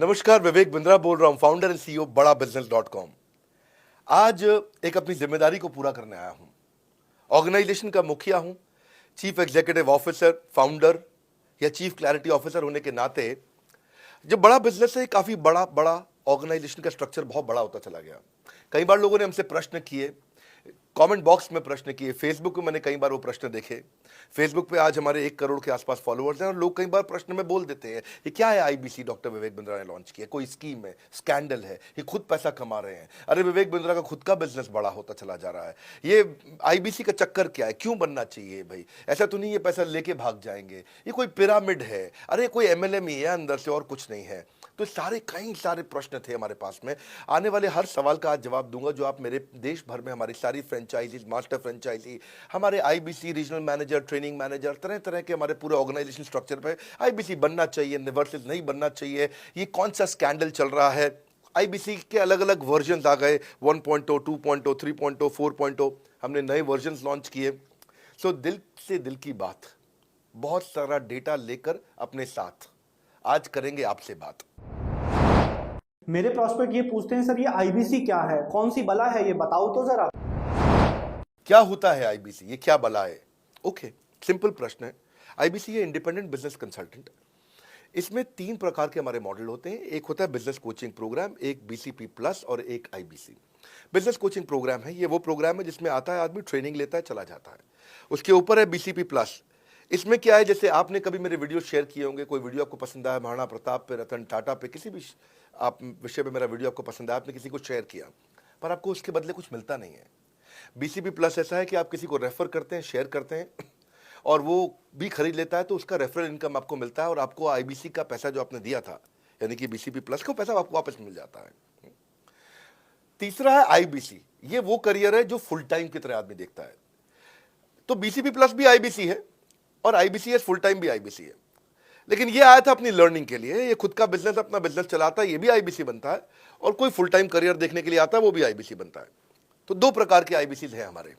नमस्कार, विवेक बिंद्रा बोल रहा हूं, फाउंडर एंड सीईओ बड़ा बिजनेस .com। आज एक अपनी जिम्मेदारी को पूरा करने आया हूं। ऑर्गेनाइजेशन का मुखिया हूं, चीफ एग्जीक्यूटिव ऑफिसर, फाउंडर या चीफ क्लैरिटी ऑफिसर होने के नाते जो बड़ा बिजनेस है, काफी बड़ा बड़ा ऑर्गेनाइजेशन का स्ट्रक्चर बहुत बड़ा होता चला गया। कई बार लोगों ने हमसे प्रश्न किए, कमेंट बॉक्स में प्रश्न किए, फेसबुक पे मैंने कई बार वो प्रश्न देखे। फेसबुक पे आज हमारे 1 करोड़ के आसपास फॉलोअर्स हैं और लोग कई बार प्रश्न में बोल देते हैं, ये क्या है आईबीसी डॉक्टर विवेक बिंद्रा ने लॉन्च किया, कोई स्कीम है, स्कैंडल है, ये खुद पैसा कमा रहे हैं। अरे विवेक बिंद्रा का खुद का बिजनेस बड़ा होता चला जा रहा है, ये आईबीसी का चक्कर क्या है, क्यों बनना चाहिए भाई, ऐसा तो नहीं ये पैसा लेके भाग जाएंगे, ये कोई पिरामिड है, अरे कोई एमएलएम ही है अंदर से और कुछ नहीं है। तो सारे कई सारे प्रश्न थे हमारे पास में। आने वाले हर सवाल का आज जवाब दूंगा जो आप मेरे देश भर में हमारी सारी फ्रेंचाइजीज, मास्टर फ्रेंचाइजी, हमारे IBC regional manager, training manager, तरह तरह के हमारे पूरे ऑर्गेनाइजेशन स्ट्रक्चर पे आईबीसी बनना चाहिए वर्सेस नहीं बनना चाहिए, ये कौन सा स्कैंडल चल रहा है। आईबीसी के अलग अलग वर्जन आ गए, 1.0, 2.0, 3.0, 4.0, हमने नए वर्जन लॉन्च किए। सो दिल से दिल की बात, बहुत सारा डेटा लेकर अपने साथ आज करेंगे आपसे बात। मेरे प्रॉस्पेक्ट ये पूछते हैं, सर ये आईबीसी क्या है, कौन सी बला है, ये बताओ तो जरा। क्या होता है आईबीसी, ये क्या बला है? ओके, सिंपल प्रश्न है। आईबीसी है इंडिपेंडेंट बिजनेस कंसल्टेंट। इसमें 3 प्रकार के हमारे मॉडल होते हैं। एक होता है बिजनेस कोचिंग प्रोग्राम, एक बीसीपी प्लस और एक आईबीसी। बिजनेस कोचिंग प्रोग्राम है, ये वो प्रोग्राम है जिसमें आता है आदमी, ट्रेनिंग लेता है, चला जाता है। उसके ऊपर है बीसीपी प्लस। इसमें क्या है, जैसे आपने कभी मेरे वीडियो शेयर किए होंगे, कोई वीडियो आपको पसंद आया, महाराणा प्रताप पे, रतन टाटा पे, किसी भी आप विषय पे मेरा वीडियो आपको पसंद आया, आपने किसी को शेयर किया, पर आपको उसके बदले कुछ मिलता नहीं है। बीसीपी प्लस ऐसा है कि आप किसी को रेफर करते हैं, शेयर करते हैं और वो भी खरीद लेता है, तो उसका रेफरल इनकम आपको मिलता है और आपको आईबीसी का पैसा जो आपने दिया था, यानी कि बीसीपी प्लस का पैसा आपको वापस मिल जाता है। तीसरा है आईबीसी, ये वो करियर है जो फुल टाइम की तरह आदमी देखता है। तो बीसीपी प्लस भी आईबीसी है और आईबीसीएस फुल टाइम भी आईबीसी है। लेकिन ये आया था अपनी लर्निंग के लिए, ये खुद का बिजनेस, अपना बिजनेस चलाता है, ये भी आईबीसी बनता है, और कोई फुल टाइम करियर देखने के लिए आता है, वो भी आईबीसी बनता है। तो 2 प्रकार के आईबीसी हैं हमारे।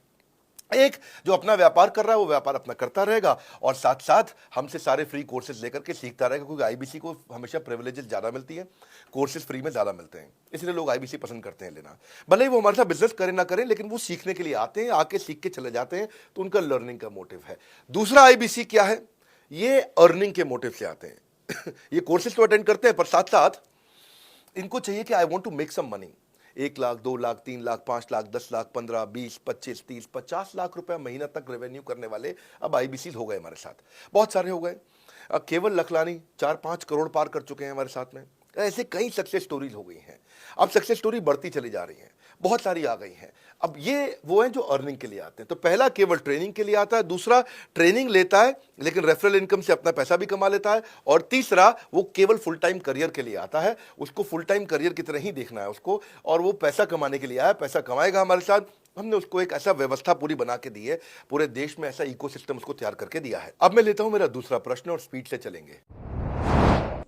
एक जो अपना व्यापार कर रहा है वो व्यापार अपना करता रहेगा और साथ साथ हमसे सारे फ्री कोर्सेज लेकर के सीखता रहेगा, क्योंकि आईबीसी को हमेशा प्रिविलेजेस ज्यादा मिलती है, कोर्सेज फ्री में ज्यादा मिलते हैं, इसलिए लोग आईबीसी पसंद करते हैं लेना। भले ही वो हमारे साथ बिजनेस करें ना करें, लेकिन वो सीखने के लिए आते हैं, आके सीख के चले जाते हैं, तो उनका लर्निंग का मोटिव है। दूसरा आईबीसी क्या है, ये अर्निंग के मोटिव से आते हैं ये कोर्सेज तो अटेंड करते हैं, पर साथ साथ इनको चाहिए कि I want to make some money. 1 lakh, 2 lakh, 3 lakh, 5 lakh, 10 lakh, 15, 20, 25, 30, 50 lakh रुपए महीना तक रेवेन्यू करने वाले अब आईबीसी हो गए हमारे साथ, बहुत सारे हो गए। केवल लखलानी 4-5 करोड़ पार कर चुके हैं हमारे साथ में। ऐसे कई सक्सेस स्टोरीज हो गई हैं। अब सक्सेस स्टोरी बढ़ती चली जा रही है, बहुत सारी आ गई हैं। अब ये वो हैं जो अर्निंग के लिए आते हैं। तो पहला केवल ट्रेनिंग के लिए आता है, दूसरा ट्रेनिंग लेता है लेकिन रेफरल इनकम से अपना पैसा भी कमा लेता है, और तीसरा वो केवल फुल टाइम करियर के लिए आता है, उसको फुल टाइम करियर की तरह ही देखना है उसको, और वो पैसा कमाने के लिए आया, पैसा कमाएगा हमारे साथ। हमने उसको एक ऐसा व्यवस्था पूरी बना के दी है, पूरे देश में ऐसा इकोसिस्टम उसको तैयार करके दिया है। अब मैं लेता हूं मेरा दूसरा प्रश्न और स्पीड से चलेंगे।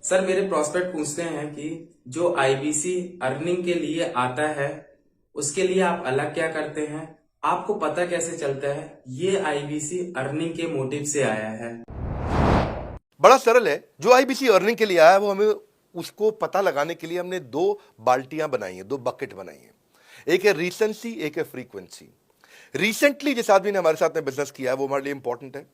सर मेरे प्रोस्पेक्ट पूछते हैं कि जो आईबीसी अर्निंग के लिए आता है उसके लिए आप अलग क्या करते हैं, आपको पता कैसे चलता है ये आईबीसी अर्निंग के मोटिव से आया है? बड़ा सरल है, जो आईबीसी अर्निंग के लिए आया है वो हमें उसको पता लगाने के लिए हमने 2 बाल्टियां बनाई हैं, 2 बकेट बनाई हैं। एक है रीसेंसी, एक है फ्रीक्वेंसी। रिसेंटली जिस आदमी ने हमारे साथ में बिजनेस किया है वो हमारे लिए इंपॉर्टेंट है,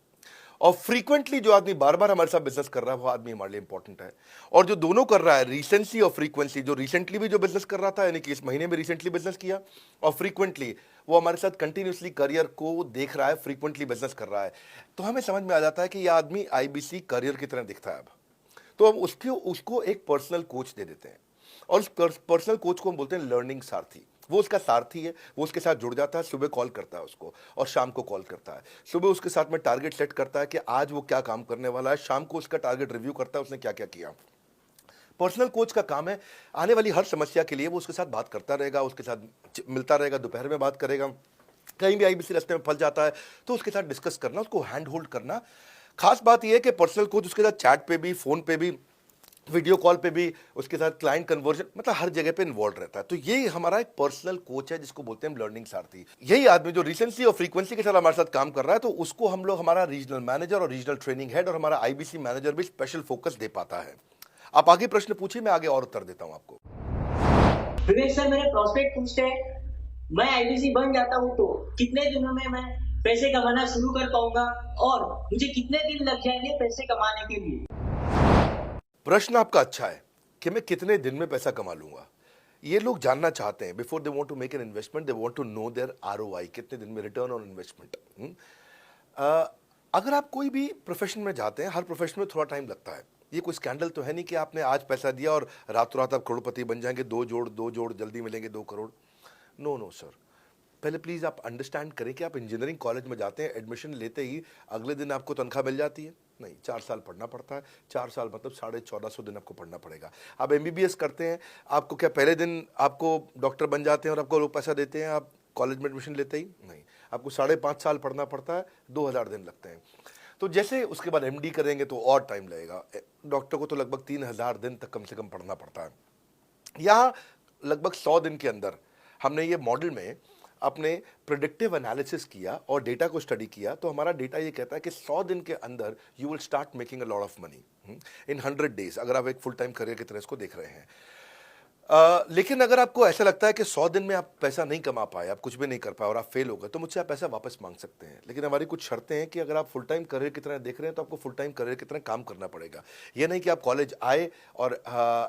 और फ्रीक्वेंटली जो आदमी बार बार हमारे साथ बिजनेस कर रहा है वो आदमी हमारे लिए इंपॉर्टेंट है। और जो दोनों कर रहा है, रीसेंसी और फ्रीक्वेंसी, जो रिसेंटली भी जो बिजनेस कर रहा था, यानी कि इस महीने में रिसेंटली बिजनेस किया, और फ्रीक्वेंटली वो हमारे साथ कंटिन्यूसली करियर को देख रहा है, फ्रीक्वेंटली बिजनेस कर रहा है, तो हमें समझ में आ जाता है कि यह आदमी आईबीसी करियर की तरह दिखता है। अब तो हम उसको एक पर्सनल कोच दे देते हैं, और उस पर्सनल कोच को हम बोलते हैं लर्निंग सारथी। वो उसका सारथी है, वो उसके साथ जुड़ जाता है, सुबह कॉल करता है उसको और शाम को कॉल करता है। सुबह उसके साथ में टारगेट सेट करता है कि आज वो क्या काम करने वाला है, शाम को उसका टारगेट रिव्यू करता है उसने क्या क्या किया। पर्सनल कोच का काम है आने वाली हर समस्या के लिए वो उसके साथ बात करता रहेगा, उसके साथ मिलता रहेगा, दोपहर में बात करेगा, कहीं भी आईबीसी रास्ते में फंस जाता है तो उसके साथ डिस्कस करना, उसको हैंड होल्ड करना। खास बात यह है कि पर्सनल कोच उसके साथ चैट पे भी, फोन पे भी, वीडियो कॉल पे भी, उसके साथ क्लाइंट कन्वर्जन, मतलब हर जगह पे इन्वॉल्व रहता है। तो ये हमारा एक पर्सनल कोच है जिसको बोलते हैं लर्निंग सारथी। यही आदमी जो रिसेंसी और फ्रीक्वेंसी के साथ हमारे साथ काम कर रहा है, तो उसको हम लोग हमारा रीजनल मैनेजर और रीजनल ट्रेनिंग हेड और हमारा आईबीसी मैनेजर भी स्पेशल फोकस दे पाता है। आप आगे प्रश्न पूछिए, मैं आगे और उत्तर देता हूं आपको। विवेक सर, मेरे प्रोस्पेक्ट पूछते हैं, मैं आईबीसी बन जाता हूँ तो कितने दिनों में मैं पैसे कमाना शुरू कर पाऊंगा और मुझे कितने दिन लग जाएंगे पैसे कमाने के लिए? प्रश्न आपका अच्छा है कि मैं कितने दिन में पैसा कमा लूंगा। ये लोग जानना चाहते हैं, before they want to make an investment they want to know their ROI, कितने दिन में रिटर्न ऑन इन्वेस्टमेंट। अगर आप कोई भी प्रोफेशन में जाते हैं, हर प्रोफेशन में थोड़ा टाइम लगता है। ये कोई स्कैंडल तो है नहीं कि आपने आज पैसा दिया और रातों रात आप करोड़पति बन जाएंगे, दो जोड़ जल्दी मिलेंगे 2 करोड़। नो नो सर, पहले प्लीज आप अंडरस्टैंड करें कि आप इंजीनियरिंग कॉलेज में जाते हैं, एडमिशन लेते ही अगले दिन आपको तनख्वाह मिल जाती है? नहीं, 4 साल पढ़ना पड़ता है। 4 साल मतलब 1450 दिन आपको पढ़ना पड़ेगा। आप एमबीबीएस करते हैं, आपको क्या पहले दिन आपको डॉक्टर बन जाते हैं और आपको लोग पैसा देते हैं आप कॉलेज में एडमिशन लेते ही? नहीं, आपको 5.5 साल पढ़ना पड़ता है, 2000 दिन लगते हैं। तो जैसे उसके बाद एमडी करेंगे तो और टाइम लगेगा। डॉक्टर को तो लगभग 3000 दिन तक कम से कम पढ़ना पड़ता है। यहाँ लगभग 100 दिन के अंदर हमने ये मॉडल में अपने प्रिडिक्टिव एनालिसिस किया और डेटा को स्टडी किया, तो हमारा डेटा ये कहता है कि 100 दिन के अंदर you will start making a lot of money in 100 days, अगर आप एक फुल टाइम करियर की तरह इसको देख रहे हैं। लेकिन अगर आपको ऐसा लगता है कि 100 दिन में आप पैसा नहीं कमा पाए, आप कुछ भी नहीं कर पाए और आप फेल हो गए, तो मुझसे आप पैसा वापस मांग सकते हैं। लेकिन हमारी कुछ शर्तें हैं कि अगर आप फुल टाइम करियर की तरह देख रहे हैं तो आपको फुल टाइम करियर की तरह काम करना पड़ेगा। ये नहीं कि आप कॉलेज आए और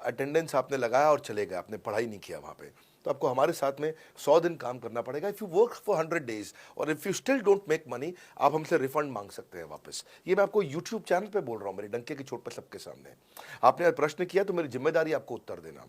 अटेंडेंस आपने लगाया और चले गए, आपने पढ़ाई नहीं किया वहाँ पे। तो आपको हमारे साथ में 100 दिन काम करना पड़ेगा। If you work for 100 days और if you still don't make money, आप हमसे रिफंड मांग सकते हैं वापस। ये मैं आपको यूट्यूब चैनल पे बोल रहा हूँ, मेरे डंके की चोट पर सबके सामने। आपने आज प्रश्न किया तो मेरी जिम्मेदारी आपको उत्तर देना।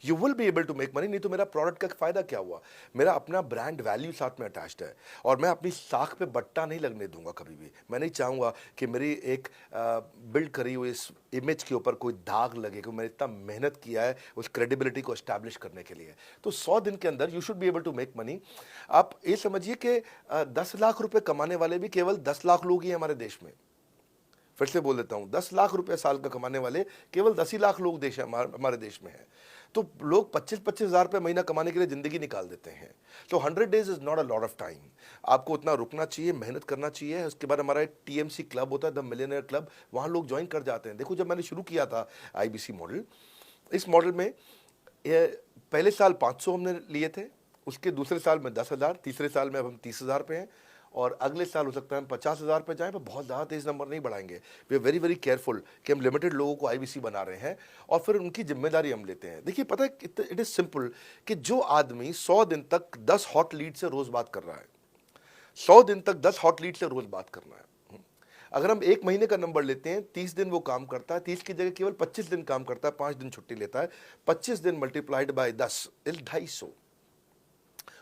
You will be able to make money, नहीं तो मेरा प्रोडक्ट का फायदा क्या हुआ? मेरा अपना ब्रांड वैल्यू साथ में अटैच्ड है और मैं अपनी साख पे बट्टा नहीं लगने दूंगा कभी भी। मैं नहीं चाहूँगा कि मेरी एक बिल्ड करी हुई इस इमेज के ऊपर कोई दाग लगे कि मैंने इतना मेहनत किया है उस क्रेडिबिलिटी को एस्टैब्लिश करने के लिए। तो 100 दिन के अंदर you should be able to make money. आप ये समझिए कि 10 लाख रुपए कमाने वाले भी केवल 10 लाख लोग ही हैं हमारे देश में। फिर से बोल देता हूं, 10 लाख रुपए साल का कमाने वाले केवल 10 ही लाख लोग देश हमारे देश में हैं। तो लोग 25-25 हज़ार रुपये महीना कमाने के लिए जिंदगी निकाल देते हैं। तो 100 days is not a lot of time. आपको उतना रुकना चाहिए, मेहनत करना चाहिए। उसके बाद हमारा एक टीएमसी क्लब होता है, द मिलियनेयर क्लब, वहाँ लोग ज्वाइन कर जाते हैं। देखो, जब मैंने शुरू किया था आईबीसी मॉडल, इस मॉडल में पहले साल 500 हमने लिए थे, उसके दूसरे साल में 10,000, तीसरे साल में अब हम 30,000 पे हैं और अगले साल हो सकता है हम 50,000 पे जाएं, पर बहुत ज़्यादा तेज नंबर नहीं बढ़ाएंगे। We are very very careful कि हम लिमिटेड लोगों को आईबीसी बना रहे हैं और फिर उनकी जिम्मेदारी हम लेते हैं। देखिए, पता है इट इज़ सिंपल कि जो आदमी 100 दिन तक 10 हॉट लीड से रोज़ बात कर रहा है, 100 दिन तक 10 हॉट लीड से रोज़ बात करना है। अगर हम 1 महीने का नंबर लेते हैं, 30 दिन वो काम करता है, 30 की जगह केवल 25 दिन काम करता है, 5 दिन छुट्टी लेता है, 25 दिन मल्टीप्लाइड बाय 10 इज 250।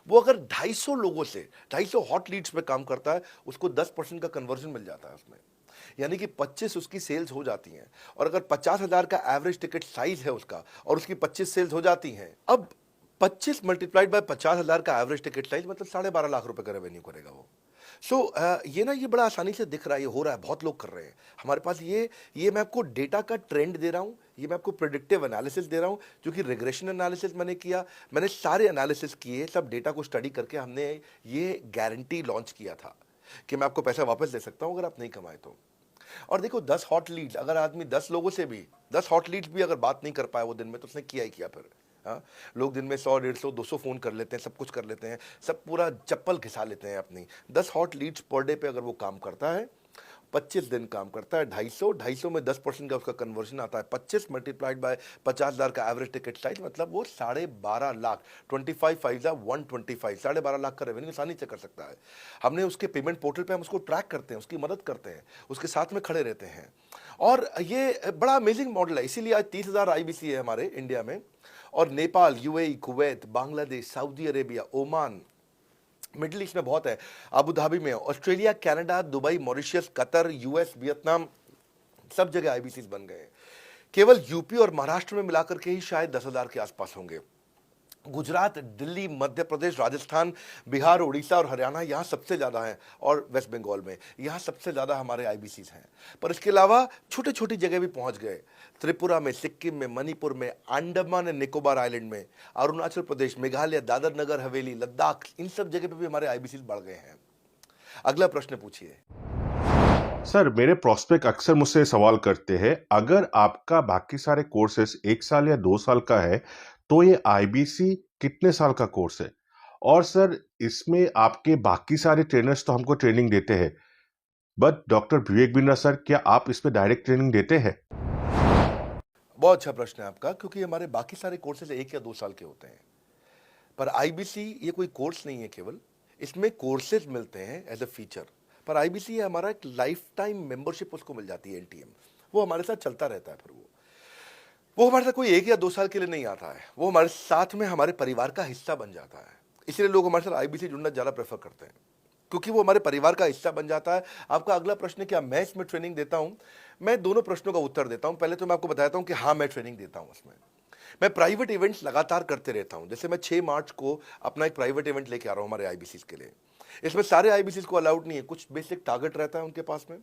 वो अगर 250 लोगों से 250 हॉट लीड्स पे काम करता है, उसको 10% का कन्वर्जन मिल जाता है उसमें, यानी कि 25 उसकी सेल्स हो जाती हैं। और अगर 50,000 का एवरेज टिकट साइज है उसका और उसकी 25 सेल्स हो जाती हैं, अब 25 मल्टीप्लाइड बाय 50,000 का एवरेज टिकट साइज मतलब 12.5 लाख रुपए का रेवेन्यू करेगा वो। ये ना, ये बड़ा आसानी से दिख रहा है, ये हो रहा है, बहुत लोग कर रहे हैं हमारे पास। ये मैं आपको डेटा का ट्रेंड दे रहा हूँ, ये मैं आपको प्रेडिक्टिव एनालिसिस दे रहा हूँ, जो कि रिग्रेशन एनालिसिस मैंने किया। मैंने सारे एनालिसिस किए, सब डेटा को स्टडी करके हमने ये गारंटी लॉन्च किया था कि मैं आपको पैसा वापस दे सकता हूँ अगर आप नहीं कमाए तो। और देखो, 10 हॉट लीड्स, अगर आदमी 10 लोगों से भी 10 हॉट लीड्स भी अगर बात नहीं कर पाया वो दिन में, तो उसने किया ही किया फिर। हाँ, लोग दिन में 100, 150, 200 फ़ोन कर लेते हैं, सब कुछ कर लेते हैं, सब पूरा चप्पल घिसा लेते हैं अपनी। 10 हॉट लीड्स पर डे पे अगर वो काम करता है, 25 दिन काम करता है, 250 में 10% का उसका कन्वर्जन आता है, 25 मल्टीप्लाइड बाय 50,000 का एवरेज टिकट साइज मतलब वो 12.5 लाख, 25 5 125, 12.5 लाख का रेवेन्यू आसानी से कर सकता है। हमने उसके पेमेंट पोर्टल पे हम उसको ट्रैक करते हैं, उसकी मदद करते हैं, उसके साथ में खड़े रहते हैं। और ये बड़ा अमेजिंग मॉडल है, इसीलिए आज 30,000 आईबीसी है हमारे इंडिया में। और Nepal, UAE, Kuwait, Bangladesh, Saudi Arabia, Oman, middle east में बहुत है, अबू धाबी में, Australia, Canada, Dubai, Mauritius, Qatar, US, Vietnam, सब जगह आईबीसी बन गए। केवल यूपी और महाराष्ट्र में मिलाकर के ही शायद 10,000 के आसपास होंगे। गुजरात, दिल्ली, मध्य प्रदेश, राजस्थान, बिहार, उड़ीसा और हरियाणा यहाँ सबसे ज़्यादा हैं, और वेस्ट बंगाल में यहाँ सबसे ज़्यादा हमारे आईबीसीज हैं। पर इसके अलावा छोटी छोटी जगह भी पहुँच गए, त्रिपुरा में, सिक्किम में, मणिपुर में, अंडमान एंड निकोबार आइलैंड में, अरुणाचल प्रदेश, मेघालय, दादर नगर हवेली, लद्दाख, इन सब जगह पे भी हमारे आईबीसीज बढ़ गए हैं। अगला प्रश्न पूछिए। सर मेरे प्रोस्पेक्ट अक्सर मुझसे सवाल करते हैं, अगर आपका बाकी सारे कोर्सेस 1 साल या 2 साल का है, तो ये आईबीसी कितने साल का कोर्स है? और सर इसमें आपके बाकी सारे ट्रेनर्स तो हमको ट्रेनिंग देते हैं, but doctor Vivek Bindra sir, क्या आप इसमें डायरेक्ट ट्रेनिंग देते हैं? बहुत अच्छा प्रश्न है आपका, क्योंकि हमारे बाकी सारे कोर्सेज 1 या 2 साल के होते हैं, पर आईबीसी ये कोई कोर्स नहीं है केवल, इसमें कोर्सेज मिलते हैं एज अ फीचर। पर आईबीसी हमारा एक लाइफ टाइम मेंबरशिप उसको मिल जाती है, एलटीएम, वो हमारे साथ चलता रहता है। फिर वो हमारे साथ कोई 1 या 2 साल के लिए नहीं आता है, वो हमारे साथ में हमारे परिवार का हिस्सा बन जाता है। इसलिए लोग हमारे साथ आईबीसी जुड़ना ज़्यादा प्रेफर करते हैं, क्योंकि वो हमारे परिवार का हिस्सा बन जाता है। आपका अगला प्रश्न है, क्या मैं इसमें ट्रेनिंग देता हूं? मैं दोनों प्रश्नों का उत्तर देता हूं। पहले तो मैं आपको बताता हूं कि हाँ, मैं ट्रेनिंग देता हूं इसमें। मैं प्राइवेट इवेंट्स लगातार करते रहता हूं। जैसे मैं 6 मार्च को अपना एक प्राइवेट इवेंट लेके आ रहा हूं हमारे आईबीसी के लिए। इसमें सारे आईबीसी को अलाउड नहीं है, कुछ बेसिक टारगेट रहता है उनके पास में।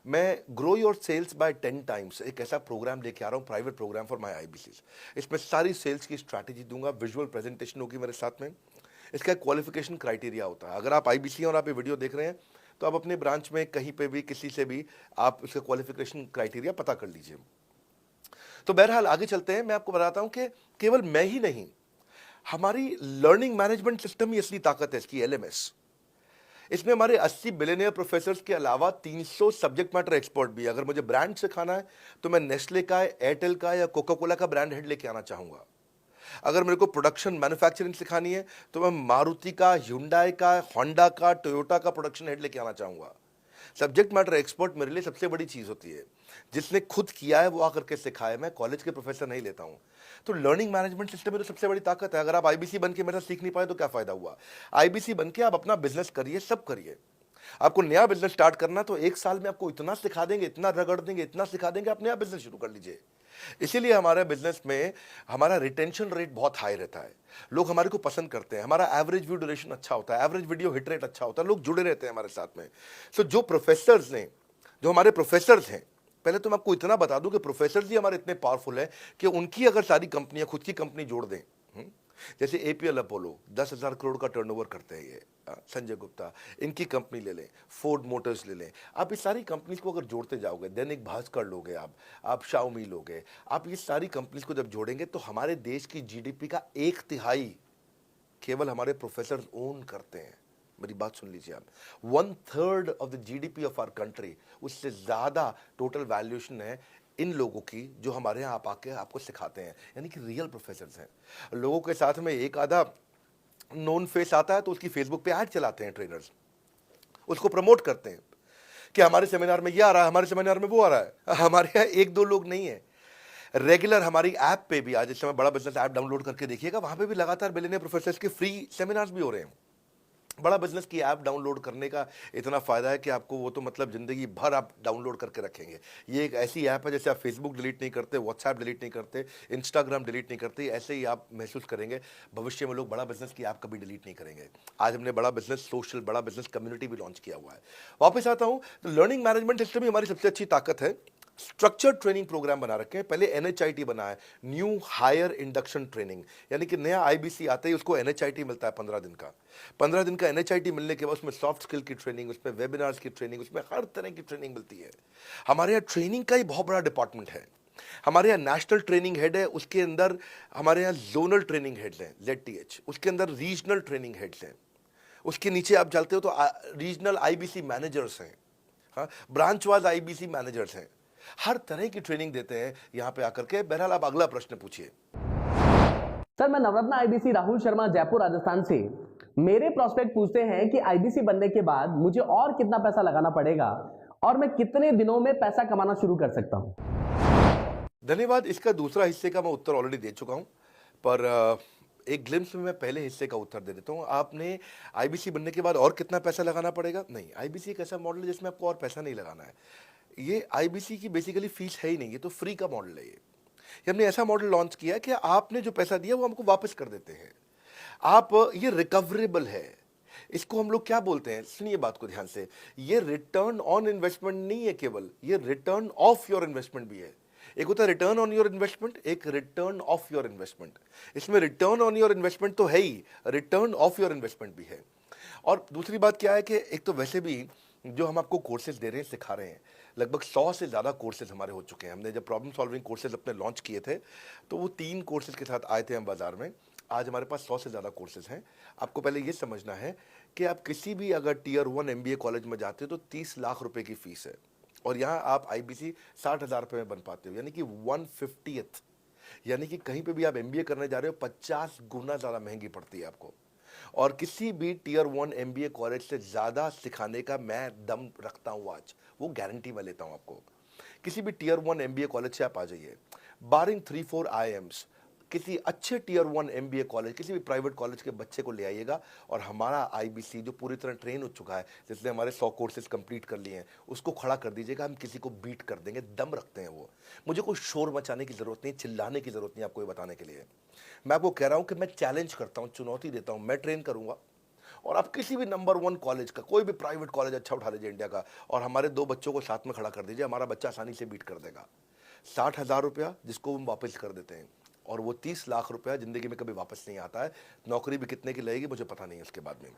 मैं grow your sales by 10 times एक ऐसा प्रोग्राम लेके आ रहा हूँ, private programme for my IBC. इसमें सारी सेल्स की स्ट्रैटेजी दूंगा, विजुअल प्रेजेंटेशन होगी मेरे साथ में। इसका क्वालिफिकेशन क्राइटेरिया होता है। अगर आप आईबीसी और आप ये वीडियो देख रहे हैं, तो आप अपने ब्रांच में कहीं पे भी किसी से भी आप इसका क्वालिफिकेशन क्राइटेरिया पता कर लीजिए। तो बहरहाल आगे चलते हैं। मैं आपको बताता हूं कि केवल मैं ही नहीं, हमारी लर्निंग मैनेजमेंट सिस्टम ही असली ताकत है इसकी, एलएमएस। इसमें हमारे 80 बिलियनियर प्रोफेसर्स के अलावा 300 सब्जेक्ट मैटर एक्सपर्ट भी है। अगर मुझे ब्रांड सिखाना है, तो मैं नेस्ले का, एयरटेल का या कोका कोला का ब्रांड हेड लेके आना चाहूंगा। अगर मेरे को प्रोडक्शन मैन्युफैक्चरिंग सिखानी है, तो मैं मारुति का, ह्युंडई का, होंडा का, टोयोटा का प्रोडक्शन हेड लेके आना चाहूंगा। सब्जेक्ट मैटर एक्सपर्ट मेरे लिए सबसे बड़ी चीज होती है। जिसने खुद किया है वो आकर के सिखाए। मैं कॉलेज के प्रोफेसर नहीं लेता हूं। तो लर्निंग मैनेजमेंट सिस्टम में तो सबसे बड़ी ताकत है। अगर आप आईबीसी बन के मेरे साथ सीख नहीं पाए तो क्या फायदा हुआ? आईबीसी बन के आप अपना बिजनेस करिए, सब करिए। आपको नया बिजनेस स्टार्ट करना, तो 1 साल में आपको इतना सिखा देंगे, इतना रगड़ देंगे, इतना सिखा देंगे, आप नया बिजनेस शुरू कर लीजिए। इसीलिए हमारे बिजनेस में हमारा रिटेंशन रेट बहुत हाई रहता है। लोग हमारे को पसंद करते हैं। हमारा एवरेज व्यू ड्यूरेशन अच्छा होता है, एवरेज वीडियो हिट रेट अच्छा होता है, लोग जुड़े रहते हैं हमारे साथ में। सो जो प्रोफेसर्स ने, जो हमारे प्रोफेसर्स हैं, पहले तो मैं आपको इतना बता दूं कि प्रोफेसर्स ही हमारे इतने पावरफुल हैं कि उनकी अगर सारी कंपनियां खुद की कंपनी जोड़ दें, जैसे एपीएल अपोलो 10,000 करोड़ का टर्नओवर करते हैं ये, संजय गुप्ता, इनकी कंपनी ले लें, फोर्ड मोटर्स ले लें। आप इस सारी कंपनीज को अगर जोड़ते जाओगे, दैनिक भास्कर लोगे, आप शाओमी लोगे, आप ये सारी कंपनीज को जब जोड़ेंगे, तो हमारे देश की जीडीपी का 1/3 केवल हमारे प्रोफेसर ओन करते हैं। मेरी बात सुन लीजिए आप, 1/3 of the GDP of our country, उससे ज्यादा टोटल वैल्यूएशन है इन लोगों की, जो हमारे यहाँ आप आके आपको सिखाते हैं, यानी कि रियल प्रोफेसर्स हैं। लोगों के साथ में एक आधा नोन फेस आता है, तो उसकी फेसबुक पे ऐड चलाते हैं ट्रेनर्स, उसको प्रमोट करते हैं कि हमारे सेमिनार में ये आ रहा है, हमारे सेमिनार में वो आ रहा है। हमारे यहाँ 1-2 लोग नहीं है, रेगुलर हमारी ऐप पे भी, आज इस समय बड़ा बिजनेस ऐप डाउनलोड करके देखिएगा, वहां पे भी लगातार बिलियनियर प्रोफेसर्स के फ्री सेमिनार्स भी हो रहे हैं। बड़ा बिजनेस की ऐप डाउनलोड करने का इतना फायदा है कि आपको वो तो मतलब जिंदगी भर आप डाउनलोड करके रखेंगे। ये एक ऐसी ऐप है, जैसे आप फेसबुक डिलीट नहीं करते, व्हाट्सएप डिलीट नहीं करते, इंस्टाग्राम डिलीट नहीं करते, ऐसे ही आप महसूस करेंगे। भविष्य में लोग बड़ा बिजनेस की ऐप कभी डिलीट नहीं करेंगे। आज हमने बड़ा बिजनेस सोशल, बड़ा बिजनेस कम्युनिटी भी लॉन्च किया हुआ है। वापस आता हूं, तो लर्निंग मैनेजमेंट सिस्टम ही हमारी सबसे अच्छी ताकत है। स्ट्रक्चर्ड ट्रेनिंग प्रोग्राम बना रखे हैं। पहले एनएचआईटी बना है, न्यू हायर इंडक्शन ट्रेनिंग, यानी कि नया आईबीसी आता है, उसको एनएचआईटी मिलता है 15 दिन का। 15 दिन का एनएचआईटी मिलने के बाद उसमें सॉफ्ट स्किल की ट्रेनिंग, उसमें वेबिनार्स की ट्रेनिंग, उसमें हर तरह की ट्रेनिंग मिलती है। हमारे यहाँ ट्रेनिंग का ही बहुत बड़ा डिपार्टमेंट है। हमारे यहाँ नेशनल ट्रेनिंग हेड है, उसके अंदर हमारे यहाँ जोनल ट्रेनिंग हेड्स हैं, ZTH, उसके अंदर रीजनल ट्रेनिंग हेड्स हैं, उसके नीचे आप चलते हो तो रीजनल आईबीसी मैनेजर्स हैं, हाँ, ब्रांच वाइज आईबीसी मैनेजर्स हैं। हर तरह की ट्रेनिंग देते हैं यहाँ पे आकर के। बहरहाल आप अगला प्रश्न पूछिए। सर, मैं नवरत्न आईबीसी राहुल शर्मा, जयपुर राजस्थान से। मेरे प्रोस्पेक्ट पूछते हैं कि आईबीसी बनने के बाद मुझे और कितना पैसा लगाना पड़ेगा और मैं कितने दिनों में पैसा कमाना शुरू कर सकता हूं? धन्यवाद। इसका दूसरा हिस्से का मैं उत्तर ऑलरेडी दे चुका हूं, पर एक ग्लिम्स में मैं पहले हिस्से का उत्तर दे देता हूं। आपने आईबीसी बनने के बाद और कितना पैसा लगाना पड़ेगा? नहीं, आईबीसी एक ऐसा मॉडल है जिसमें आपको और पैसा नहीं लगाना है। ये आईबीसी की बेसिकली फीस है ही नहीं, ये तो फ्री का मॉडल है। ये हमने ऐसा मॉडल लॉन्च किया कि आपने जो पैसा दिया वो हमको वापस कर देते हैं। आप, ये रिकवरेबल है। इसको हम लोग क्या बोलते हैं, सुनिए बात को ध्यान से, ये रिटर्न ऑन इन्वेस्टमेंट नहीं है केवल, ये रिटर्न ऑफ योर इन्वेस्टमेंट भी है। एक होता है रिटर्न ऑन योर इन्वेस्टमेंट, एक रिटर्न ऑफ योर इन्वेस्टमेंट। इसमें रिटर्न ऑन योर इन्वेस्टमेंट तो है ही, रिटर्न ऑफ योर इन्वेस्टमेंट भी है। और दूसरी बात क्या है कि एक तो वैसे भी जो हम आपको कोर्सेज दे रहे हैं, सिखा रहे हैं, लगभग 100 से ज़्यादा कोर्सेज हमारे हो चुके हैं। हमने जब प्रॉब्लम सॉल्विंग कोर्सेज अपने लॉन्च किए थे तो वो 3 कोर्सेज के साथ आए थे हम बाज़ार में। आज हमारे पास 100 से ज़्यादा कोर्सेज हैं। आपको पहले ये समझना है कि आप किसी भी अगर टियर 1 MBA कॉलेज में जाते हो तो 30 लाख रुपए की फ़ीस है, और यहाँ आप IBC 60,000 रुपये में बन पाते हो, यानी कि 1/50th। यानी कि कहीं पे भी आप MBA करने जा रहे हो 50 गुना ज़्यादा महंगी पड़ती है आपको। और किसी भी टियर 1 MBA कॉलेज से ज़्यादा सिखाने का मैं दम रखता हूँ आज, वो गारंटी मैं लेता हूँ आपको। किसी भी टियर 1 MBA कॉलेज से आप आ जाइए, बारिंग 3-4 IIMs, किसी अच्छे टियर 1 MBA कॉलेज, किसी भी प्राइवेट कॉलेज के बच्चे को ले आइएगा, और हमारा IBC जो पूरी तरह ट्रेन हो चुका है, जिसने हमारे 100 कोर्सेज कंप्लीट कर लिए हैं, उसको खड़ा कर दीजिएगा, हम किसी को बीट कर देंगे। दम रखते हैं वो। मुझे कोई शोर मचाने की ज़रूरत नहीं, चिल्लाने की ज़रूरत नहीं आपको ये बताने के लिए। मैं आपको कह रहा हूँ कि मैं चैलेंज करता हूँ, चुनौती देता हूँ, मैं ट्रेन करूँगा, और आप किसी भी नंबर 1 कॉलेज का, कोई भी प्राइवेट कॉलेज अच्छा उठा लीजिए इंडिया का, और हमारे 2 बच्चों को साथ में खड़ा कर दीजिए, हमारा बच्चा आसानी से बीट कर देगा। 60,000 रुपया जिसको हम वापस कर देते हैं, और वो 30 लाख रुपया ज़िंदगी में कभी वापस नहीं आता है। नौकरी भी कितने की लगेगी मुझे पता नहीं है उसके बाद में।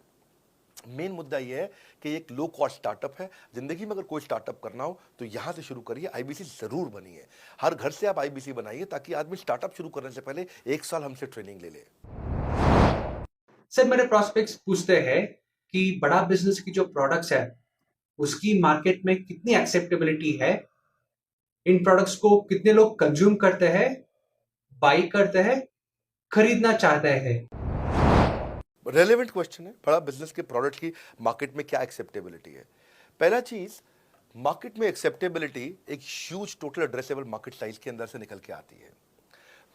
मेन मुद्दा ये है कि एक लो कॉस्ट स्टार्टअप है। ज़िंदगी में अगर कोई स्टार्टअप करना हो तो यहाँ से शुरू करिए, IBC ज़रूर बनिए। हर घर से आप IBC बनाइए, ताकि आदमी स्टार्टअप शुरू करने से पहले 1 साल हमसे ट्रेनिंग ले ले। सर मेरे प्रोस्पेक्ट्स पूछते हैं कि बड़ा बिजनेस की जो प्रोडक्ट्स है उसकी मार्केट में कितनी एक्सेप्टेबिलिटी है, इन प्रोडक्ट्स को कितने लोग कंज्यूम करते हैं, बाई करते हैं, खरीदना चाहते हैं। रेलेवेंट क्वेश्चन है। बड़ा बिजनेस के प्रोडक्ट की मार्केट में क्या एक्सेप्टेबिलिटी है? पहला चीज, मार्केट में एक्सेप्टेबिलिटी एक huge total addressable market size के अंदर से निकल के आती है।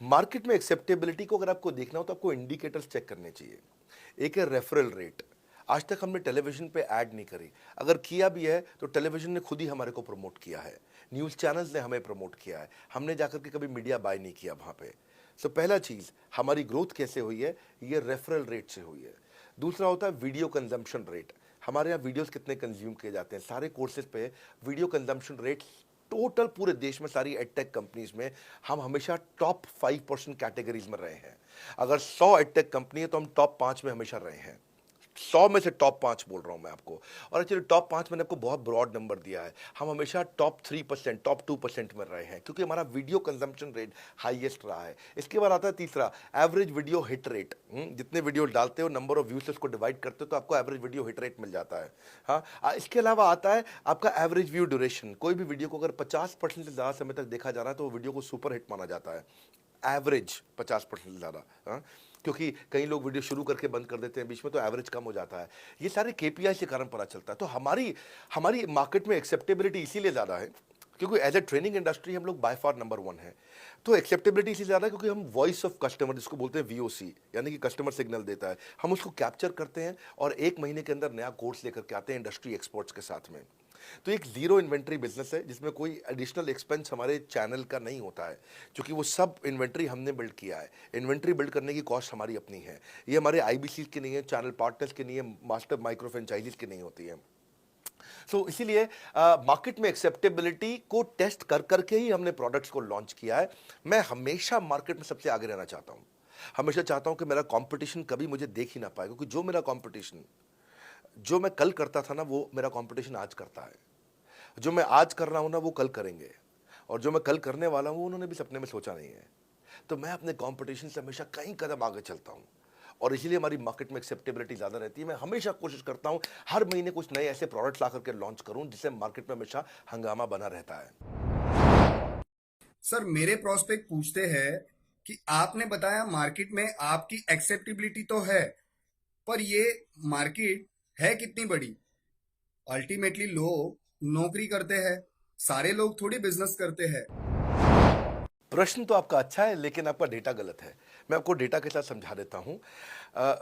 मार्केट में एक्सेप्टेबिलिटी को अगर आपको देखना हो तो आपको इंडिकेटर्स चेक करने चाहिए। एक है रेफरल रेट। आज तक हमने टेलीविजन पे ऐड नहीं करी, अगर किया भी है तो टेलीविजन ने खुद ही हमारे को प्रमोट किया है, न्यूज़ चैनल्स ने हमें प्रमोट किया है, हमने जाकर के कभी मीडिया बाय नहीं किया वहाँ पे। सो पहला चीज़, हमारी ग्रोथ कैसे हुई है, ये रेफरल रेट से हुई है। दूसरा होता है वीडियो कंजम्पशन रेट। हमारे यहाँ वीडियोस कितने कंज्यूम किए जाते हैं, सारे कोर्सेज पे वीडियो कंजम्पशन रेट टोटल पूरे देश में सारी एडटेक कंपनीज में हम हमेशा टॉप 5% कैटेगरीज में रहे हैं। अगर 100 एडटेक कंपनी है तो हम टॉप 5 में हमेशा रहे हैं। 100 में से टॉप 5 बोल रहा हूं मैं आपको, और एक्चुअली टॉप 5 मैंने आपको बहुत ब्रॉड नंबर दिया है। हम हमेशा टॉप 3%, टॉप 2% में रहे हैं, क्योंकि हमारा वीडियो कंजम्पशन रेट हाईएस्ट रहा है। इसके बाद आता है तीसरा, एवरेज वीडियो हिट रेट। जितने वीडियो डालते हो, नंबर ऑफ व्यूज से उसको डिवाइड करते हो तो आपको एवरेज वीडियो हिट रेट मिल जाता है। हाँ, इसके अलावा आता है आपका एवरेज व्यू ड्यूरेशन। कोई भी वीडियो को अगर 50% से ज़्यादा समय तक देखा जा रहा है तो वो वीडियो को सुपर हिट माना जाता है। एवरेज 50% से ज़्यादा, क्योंकि कई लोग वीडियो शुरू करके बंद कर देते हैं बीच में, तो एवरेज कम हो जाता है। ये सारे KPI के कारण पता चलता है। तो हमारी मार्केट में एक्सेप्टेबिलिटी इसीलिए ज़्यादा है क्योंकि एज ए ट्रेनिंग इंडस्ट्री हम लोग बाय फार नंबर 1 है। तो एक्सेप्टेबिलिटी इसलिए ज़्यादा है क्योंकि हम वॉइस ऑफ कस्टमर, जिसको बोलते हैं VOC, यानी कि कस्टमर सिग्नल देता है, हम उसको कैप्चर करते हैं और 1 महीने के अंदर नया कोर्स लेकर के आते हैं इंडस्ट्री एक्सपर्ट्स के साथ में। तो एक जीरो इन्वेंट्री बिजनेस है जिसमें कोई एडिशनल एक्सपेंस हमारे चैनल का नहीं होता है, क्योंकि वो सब इन्वेंट्री हमने बिल्ड किया है। इन्वेंट्री बिल्ड करने की कॉस्ट हमारी अपनी है, ये हमारे IBC की नहीं है, चैनल पार्टनर्स की नहीं है, मास्टर माइक्रो फ्रेंचाइजीज की नहीं होती है। सो इसीलिए मार्केट में एक्सेप्टेबिलिटी को टेस्ट कर करके ही हमने प्रोडक्ट्स को लॉन्च किया है। मैं हमेशा मार्केट में सबसे आगे रहना चाहता हूँ, हमेशा चाहता हूँ कि मेरा कंपटीशन कभी मुझे देख ही ना पाए, क्योंकि जो मेरा कंपटीशन, जो मैं कल करता था ना, वो मेरा कंपटीशन आज करता है। जो मैं आज कर रहा हूँ ना, वो कल करेंगे, और जो मैं कल करने वाला हूँ उन्होंने भी सपने में सोचा नहीं है। तो मैं अपने कंपटीशन से हमेशा कई कदम आगे चलता हूँ, और इसीलिए हमारी मार्केट में एक्सेप्टेबिलिटी ज़्यादा रहती है। मैं हमेशा कोशिश करता हूँ हर महीने कुछ नए ऐसे प्रोडक्ट्स ला करके लॉन्च करूँ जिससे मार्केट में हमेशा हंगामा बना रहता है। सर मेरे प्रोस्पेक्ट पूछते हैं कि आपने बताया मार्केट में आपकी एक्सेप्टेबिलिटी तो है, पर ये मार्केट है कितनी बड़ी? अल्टीमेटली लोग नौकरी करते हैं, सारे लोग थोड़ी बिजनेस करते हैं। प्रश्न तो आपका अच्छा है, लेकिन आपका डेटा गलत है। मैं आपको डेटा के साथ समझा देता हूँ।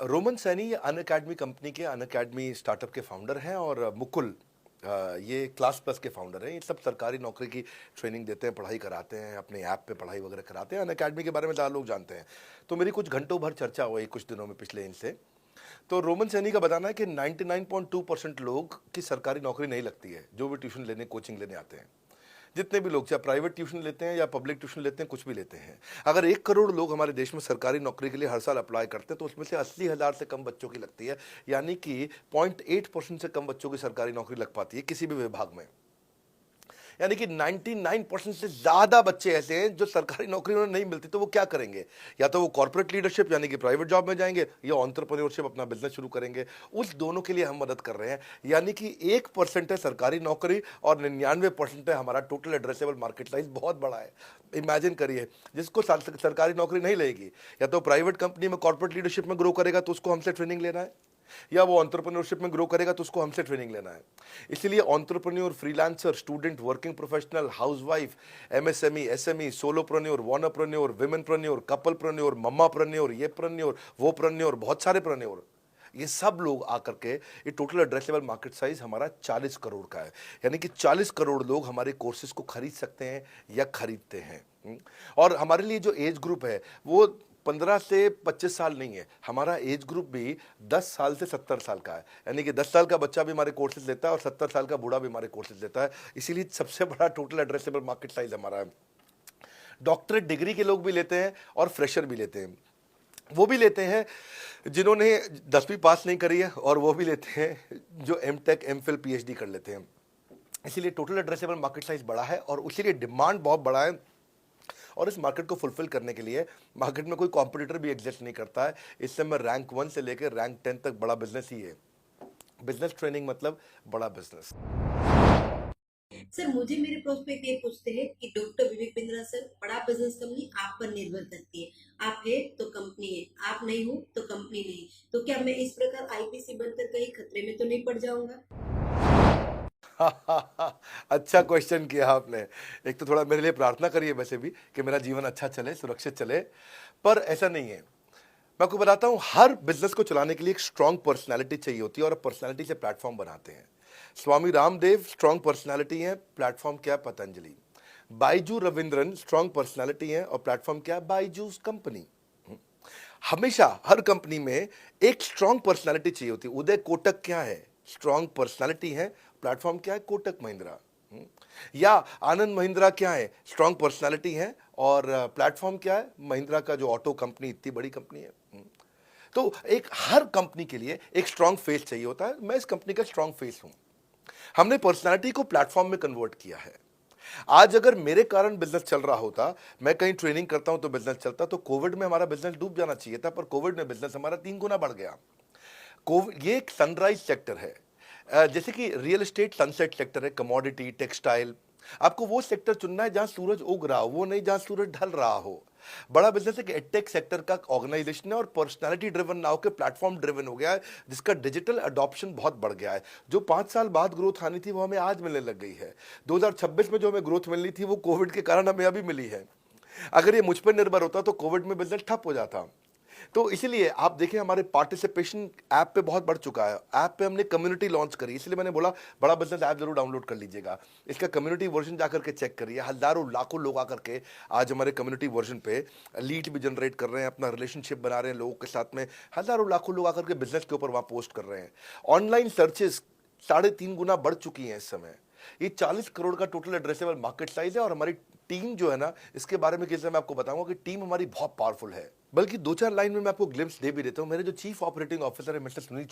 रोमन सैनी ये अनअकैडमी कंपनी के, अनअकैडमी स्टार्टअप के फाउंडर हैं, और मुकुल ये क्लास प्लस के फाउंडर हैं। ये सब सरकारी नौकरी की ट्रेनिंग देते हैं, पढ़ाई कराते हैं, अपने ऐप पे पढ़ाई वगैरह कराते हैं। अनअकैडमी के बारे में ज़्यादा लोग जानते हैं। तो मेरी कुछ घंटों भर चर्चा हुई कुछ दिनों में पिछले इनसे। तो रोमन सैनी का बताना है कि 99.2% लोग की सरकारी नौकरी नहीं लगती है, जो भी ट्यूशन लेने, कोचिंग लेने आते हैं। जितने भी लोग चाहे प्राइवेट ट्यूशन लेते हैं या पब्लिक ट्यूशन लेते हैं, कुछ भी लेते हैं, अगर 1 करोड़ लोग हमारे देश में सरकारी नौकरी के लिए हर साल अप्लाई करते हैं तो उसमें से 80,000 से कम बच्चों की लगती है, यानी कि 0.8% से कम बच्चों की सरकारी नौकरी लग पाती है किसी भी विभाग में। यानी कि 99% से ज़्यादा बच्चे ऐसे हैं जो सरकारी नौकरी उन्हें नहीं मिलती, तो वो क्या करेंगे? या तो वो कॉर्पोरेट लीडरशिप यानी कि प्राइवेट जॉब में जाएंगे या एंटरप्रेन्योरशिप अपना बिजनेस शुरू करेंगे। उस दोनों के लिए हम मदद कर रहे हैं, यानी कि 1% है सरकारी नौकरी और 99% है हमारा टोटल एड्रेसेबल मार्केट साइज। बहुत बड़ा है। इमेजिन करिए, जिसको सरकारी नौकरी नहीं लगेगी, या तो प्राइवेट कंपनी में कॉर्पोरेट लीडरशिप में ग्रो करेगा तो उसको हमसे ट्रेनिंग लेना है, या वो एंटरप्रेन्योरशिप में ग्रो करेगा तो उसको हमसे ट्रेनिंग लेना है। इसलिए entrepreneur, freelancer, student, working professional, housewife, MSME, SME, solopreneur, wannapreneur, womenpreneur, couplepreneur, mammapreneur, ये प्रेन्योर, वो प्रेन्योर, बहुत सारे प्रेन्योर, ये सब लोग आकर के ये टोटल एड्रेसेबल मार्केट साइज हमारा 40 करोड़ का है। यानी कि 40 करोड़ लोग हमारे कोर्सेज को खरीद सकते हैं या खरीदते हैं। और हमारे लिए जो एज ग्रुप है वो 15 से 25 साल नहीं है, हमारा एज ग्रुप भी 10 साल से 70 साल का है। यानी कि 10 साल का बच्चा भी हमारे कोर्सेज लेता है और 70 साल का बूढ़ा भी हमारे कोर्सेज लेता है। इसीलिए सबसे बड़ा टोटल एड्रेसेबल मार्केट साइज हमारा है। डॉक्टरेट डिग्री के लोग भी लेते हैं और फ्रेशर भी लेते हैं। वो भी लेते हैं जिन्होंने 10वीं पास नहीं करी है, और वो भी लेते हैं जो एमटेक, एमफिल, पीएचडी कर लेते हैं। इसीलिए टोटल एड्रेसेबल मार्केट साइज बड़ा है और उसीलिए डिमांड बहुत बड़ा है। और इस मार्केट को फुलफिल करने के लिए मार्केट में कोई कॉम्पिटिटर भी एग्जिस्ट नहीं करता है। इस समय रैंक 1 से लेकर रैंक 10 तक बड़ा बिजनेस ही है। बिजनेस ट्रेनिंग मतलब बड़ा बिजनेस। सर, मुझे मेरे प्रोस्पेक्ट ये पूछते हैं कि डॉक्टर विवेक बिंद्रा सर, बड़ा बिजनेस कंपनी आप पर निर्भर करती है। आप है तो कंपनी है, आप नहीं हो तो कंपनी नहीं। तो क्या मैं इस प्रकार आईपीसी बनकर कहीं खतरे में तो नहीं पड़ जाऊंगा? अच्छा क्वेश्चन किया आपने। एक तो थोड़ा मेरे लिए प्रार्थना करिए वैसे भी कि मेरा जीवन अच्छा चले, सुरक्षित चले, पर ऐसा नहीं है। मैं आपको बताता हूं, हर बिजनेस को चलाने के लिए एक स्ट्रांग पर्सनालिटी चाहिए होती है और पर्सनालिटी से प्लेटफॉर्म बनाते हैं। स्वामी रामदेव स्ट्रांग पर्सनालिटी है, प्लेटफॉर्म क्या है? पतंजलि। बाइजू रविंद्रन स्ट्रांग पर्सनालिटी है और प्लेटफॉर्म क्या है? बाइजूस कंपनी। हमेशा हर कंपनी में एक स्ट्रांग पर्सनालिटी चाहिए होती है। उदय कोटक क्या है? स्ट्रांग पर्सनालिटी है, प्लेटफॉर्म क्या है? कोटक महिंद्रा। या आनंद महिंद्रा क्या है? स्ट्रांग पर्सनालिटी है और प्लेटफॉर्म क्या है? महिंद्रा का जो ऑटो कंपनी, इतनी बड़ी कंपनी है। तो एक हर कंपनी के लिए एक स्ट्रांग फेस चाहिए होता है। मैं इस कंपनी का स्ट्रांग फेस हूं। हमने पर्सनालिटी को प्लेटफॉर्म में कन्वर्ट किया है। आज अगर मेरे कारण बिजनेस चल रहा होता, मैं कहीं ट्रेनिंग करता हूं तो बिजनेस चलता, तो कोविड में हमारा बिजनेस डूब जाना चाहिए था, पर कोविड में बिजनेस हमारा 3 गुना बढ़ गया। कोविड ये एक सनराइज सेक्टर है, जैसे कि रियल एस्टेट सनसेट सेक्टर है, कमोडिटी, टेक्सटाइल। आपको वो सेक्टर चुनना है जहां सूरज उग रहा हो, वो नहीं जहां सूरज ढल रहा हो। बड़ा बिजनेस एक एडटेक सेक्टर का ऑर्गेनाइजेशन है और पर्सनालिटी ड्रिवन ना होकर प्लेटफॉर्म ड्रिवन हो गया है, जिसका डिजिटल अडॉप्शन बहुत बढ़ गया है। जो 5 साल बाद ग्रोथ आनी थी वो हमें आज मिलने लग गई है। 2026 में जो हमें ग्रोथ मिलनी थी वो कोविड के कारण हमें अभी मिली है। अगर ये मुझ पर निर्भर होता तो कोविड में बिजनेस ठप हो जाता। तो इसीलिए आप देखिए हमारे पार्टिसिपेशन ऐप पे बहुत बढ़ चुका है। ऐप पे हमने कम्युनिटी लॉन्च करी, इसलिए मैंने बोला बड़ा बिजनेस ऐप जरूर डाउनलोड कर लीजिएगा। इसका कम्युनिटी वर्जन जाकर के चेक करिए। हजारों लाखों लोग आकर के आज हमारे कम्युनिटी वर्जन पे लीड भी जनरेट कर रहे हैं, अपना रिलेशनशिप बना रहे हैं लोगों के साथ में। हजारों लाखों लोग आकर के बिजनेस के ऊपर वहां पोस्ट कर रहे हैं। ऑनलाइन सर्चेस 3.5 गुना बढ़ चुकी हैं इस समय। ये 40 करोड़ का टोटल एड्रेसेबल मार्केट साइज है और हमारी टीम जो है ना, इसके बारे में किसी मैं आपको बताऊंगा कि टीम हमारी बहुत पावरफुल है। बल्कि 2-4 लाइन में मैं आपको ग्लिम्स दे भी देता हूं। मेरे जो चीफ ऑपरेटिंग ऑफिसर है मिस्टर सुनील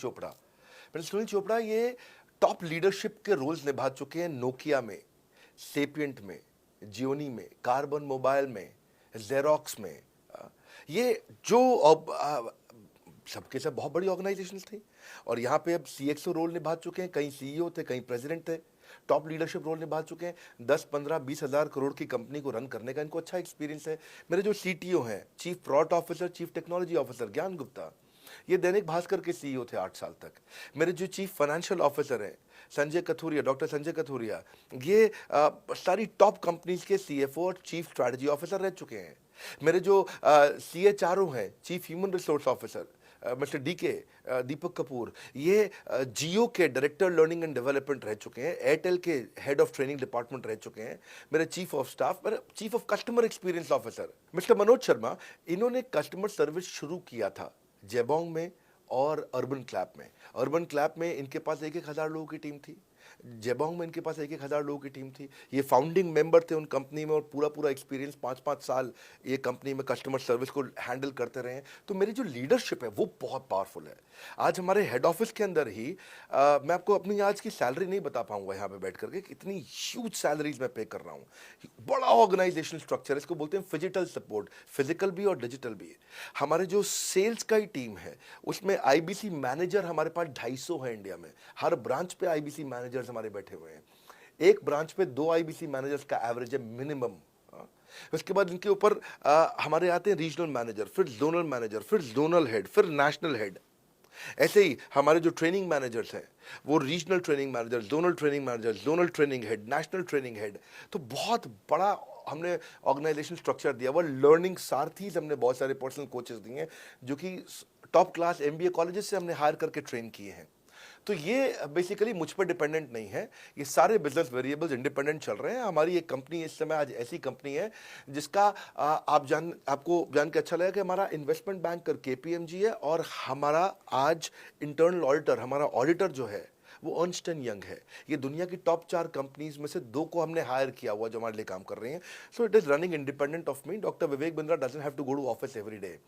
चोपड़ा, ये टॉप लीडरशिप के रोल्स निभा चुके हैं नोकिया में, सेपियंट में, जियोनी में, कार्बन मोबाइल में, जेरोक्स में। ये जो सबके सब बहुत बड़ी ऑर्गेनाइजेशन थी और यहाँ पे अब सीएक्सओ रोल निभा चुके हैं, कहीं सीईओ थे, कहीं प्रेसिडेंट थे। टॉप लीडरशिप रोल निभा चुके हैं। 10, 15, 20 हजार करोड़ की कंपनी को रन करने का इनको अच्छा एक्सपीरियंस है। मेरे जो सीटीओ हैं, chief product officer, chief technology officer ज्ञान गुप्ता, ये दैनिक भास्कर के सीईओ थे 8 साल तक। मेरे जो चीफ फाइनेंशियल ऑफिसर हैं डॉक्टर संजय कथुरिया, ये सारी टॉप कंपनीज के सीएफओ और चीफ स्ट्रैटेजी ऑफिसर रह चुके हैं। मेरे जो सीएचआरओ हैं, chief human resource officer mister Deepak Kapoor, ये जियो के डायरेक्टर लर्निंग एंड डेवलपमेंट रह चुके हैं, एयरटेल के हेड ऑफ ट्रेनिंग डिपार्टमेंट रह चुके हैं। मेरे चीफ ऑफ स्टाफ, मेरे chief of customer experience officer mister Manoj Sharma, इन्होंने कस्टमर सर्विस शुरू किया था जेबोंग में और अर्बन क्लैप में। अर्बन क्लैप में इनके पास 1-1 हजार लोगों की टीम थी। जेबोंग में इनके पास 1,000 लोगों की टीम थी। ये फाउंडिंग मेंबर थे उन कंपनी में और पूरा एक्सपीरियंस 5-5 साल ये कंपनी में कस्टमर सर्विस को हैंडल करते रहे हैं। तो मेरी जो लीडरशिप है वो बहुत पावरफुल है। आज हमारे हेड ऑफिस के अंदर ही मैं आपको अपनी आज की सैलरी नहीं बता पाऊंगा यहाँ पे बैठ करके, इतनी ह्यूज सैलरीज मैं पे कर रहा हूँ। बड़ा ऑर्गेनाइजेशनल स्ट्रक्चर, इसको बोलते हैं फिजिटल सपोर्ट, फिजिकल भी और डिजिटल भी। हमारे जो सेल्स का ही टीम है उसमें आईबीसी मैनेजर हमारे पास 250 है इंडिया में। हर ब्रांच पे आईबीसी मैनेजर्स हमारे बैठे हुए हैं। एक ब्रांच पे 2 आईबीसी मैनेजर्स का एवरेज है मिनिमम। उसके बाद इनके ऊपर हमारे आते हैं रीजनल मैनेजर, फिर जोनल मैनेजर, फिर जोनल हेड, फिर नेशनल हेड। ऐसे ही हमारे जो ट्रेनिंग मैनेजर्स हैं वो regional training manager, zonal training manager, zonal training head, national training head. तो बहुत बड़ा हमने ऑर्गेनाइजेशन स्ट्रक्चर दिया हुआ। लर्निंग सारथीज हमने बहुत सारे पर्सनल कोचेस दिए हैं जो कि टॉप क्लास एमबीए कॉलेजेस से हमने हायर करके ट्रेन किए हैं। तो ये बेसिकली मुझ पर डिपेंडेंट नहीं है, ये सारे बिजनेस वेरिएबल्स इंडिपेंडेंट चल रहे हैं। हमारी एक कंपनी इस समय आज ऐसी कंपनी है जिसका आपको जान के अच्छा लगेगा कि हमारा इन्वेस्टमेंट बैंकर केपीएमजी है और हमारा आज इंटरनल ऑडिटर, हमारा ऑडिटर जो है वो अर्नस्ट एंड यंग है। ये दुनिया की टॉप 4 कंपनीज में से 2 को हमने हायर किया हुआ जो हमारे लिए काम कर रही हैं। So it is running independent of me. Doctor Vivek Bindra doesn't have to go to office every day.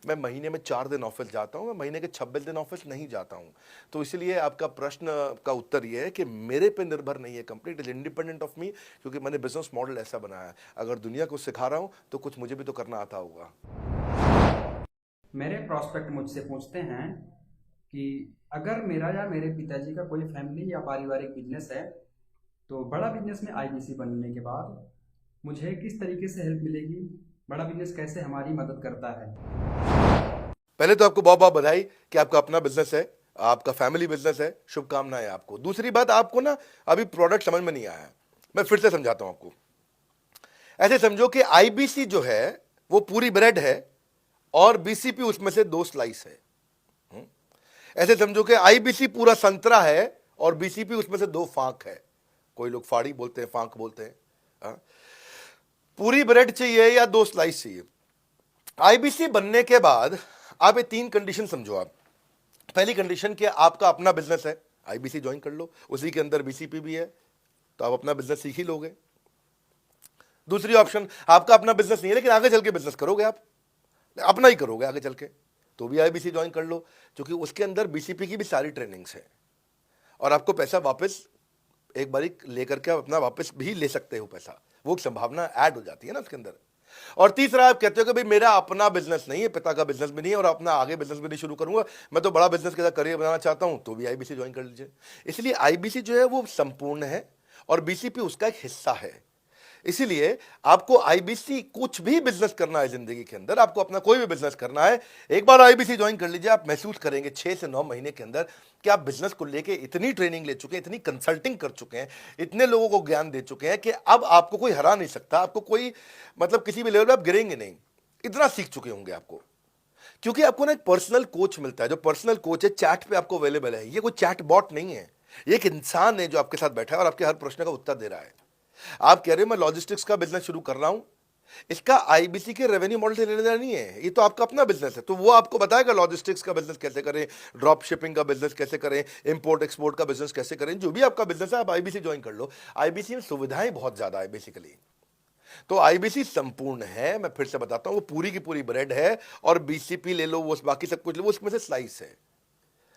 मैं महीने में 4 दिन ऑफिस जाता हूँ, मैं महीने के 26 दिन ऑफिस नहीं जाता हूँ। तो इसलिए आपका प्रश्न का उत्तर ये है कि मेरे पे निर्भर नहीं है company, it is independent of मी, क्योंकि मैंने बिजनेस मॉडल ऐसा बनाया है। अगर दुनिया को सिखा रहा हूँ तो कुछ मुझे भी तो करना आता होगा। मेरे प्रॉस्पेक्ट मुझसे पूछते हैं कि अगर मेरा या मेरे पिताजी का कोई फैमिली या पारिवारिक बिजनेस है तो बड़ा बिजनेस में आईबीसी बनने के बाद मुझे किस तरीके से हेल्प मिलेगी, बड़ा बिजनेस कैसे हमारी मदद करता है। पहले तो आपको बहुत बहुत बधाई कि आपका अपना बिजनेस है, आपका फैमिली बिजनेस है, शुभकामनाएं आपको। दूसरी बात, आपको ना अभी प्रोडक्ट समझ में नहीं आया है, मैं फिर से समझाता हूं आपको। ऐसे समझो कि आईबीसी जो है वो पूरी ब्रेड है और बीसीपी उसमें से 2 स्लाइस है। ऐसे समझो कि आईबीसी पूरा संतरा है और बीसीपी उसमें से 2 फांक है। कोई लोग फाड़ी बोलते हैं, फांक बोलते हैं। पूरी ब्रेड चाहिए या 2 स्लाइस चाहिए। आईबीसी बनने के बाद आप ये 3 कंडीशन समझो। आप पहली कंडीशन कि आपका अपना बिजनेस है, आईबीसी ज्वाइन कर लो, उसी के अंदर बीसीपी भी है तो आप अपना बिजनेस सीख ही लोगे। दूसरी ऑप्शन, आपका अपना बिजनेस नहीं है लेकिन आगे चल के बिजनेस करोगे, आप अपना ही करोगे आगे चल के, तो भी आईबीसी ज्वाइन कर लो, क्योंकि उसके अंदर बीसीपी की भी सारी ट्रेनिंग्स है और आपको पैसा वापस एक बारी लेकर के आप अपना वापस भी ले सकते हो पैसा, वो संभावना ऐड हो जाती है ना उसके अंदर। और तीसरा, आप कहते हो कि भाई मेरा अपना बिजनेस नहीं है, पिता का बिजनेस भी नहीं है और अपना आगे बिजनेस भी नहीं शुरू करूंगा, मैं तो बड़ा बिजनेस के साथ करियर बनाना चाहता हूं, तो भी आईबीसी ज्वाइन कर लीजिए। इसलिए आईबीसी जो है वो संपूर्ण है और बीसीपी उसका एक हिस्सा है। इसीलिए आपको आईबीसी, कुछ भी बिजनेस करना है जिंदगी के अंदर, आपको अपना कोई भी बिजनेस करना है, एक बार आईबीसी ज्वाइन कर लीजिए। आप महसूस करेंगे 6 से 9 महीने के अंदर कि आप बिजनेस को लेके इतनी ट्रेनिंग ले चुके हैं, इतनी कंसल्टिंग कर चुके हैं, इतने लोगों को ज्ञान दे चुके हैं कि अब आपको कोई हरा नहीं सकता, आपको कोई मतलब किसी भी लेवल पे आप गिरेंगे नहीं, इतना सीख चुके होंगे आपको। क्योंकि आपको ना एक पर्सनल कोच मिलता है, जो पर्सनल कोच है चैट पे आपको अवेलेबल है। ये कोई चैट बॉट नहीं है, ये एक इंसान है जो आपके साथ बैठा है और आपके हर प्रश्न का उत्तर दे रहा है। आप कह रहे हो मैं लॉजिस्टिक्स का बिजनेस शुरू कर रहा हूं, इसका आईबीसी के रेवेन्यू मॉडल से लेना देना नहीं है, ये तो आपका अपना बिजनेस है। तो वो आपको बताएगा लॉजिस्टिक्स का बिजनेस कैसे करें, ड्रॉप शिपिंग का बिजनेस कैसे करें, इंपोर्ट एक्सपोर्ट का बिजनेस कैसे करें, जो भी आपका बिजनेस है आप आईबीसी ज्वाइन कर लो। आईबीसी में सुविधाएं बहुत ज्यादा है बेसिकली। तो आईबीसी संपूर्ण है, मैं फिर से बताता हूं, वो पूरी की पूरी ब्रेड है और बीसीपी ले लो, वो बाकी सब कुछ ले लो, उसमें से स्लाइस है।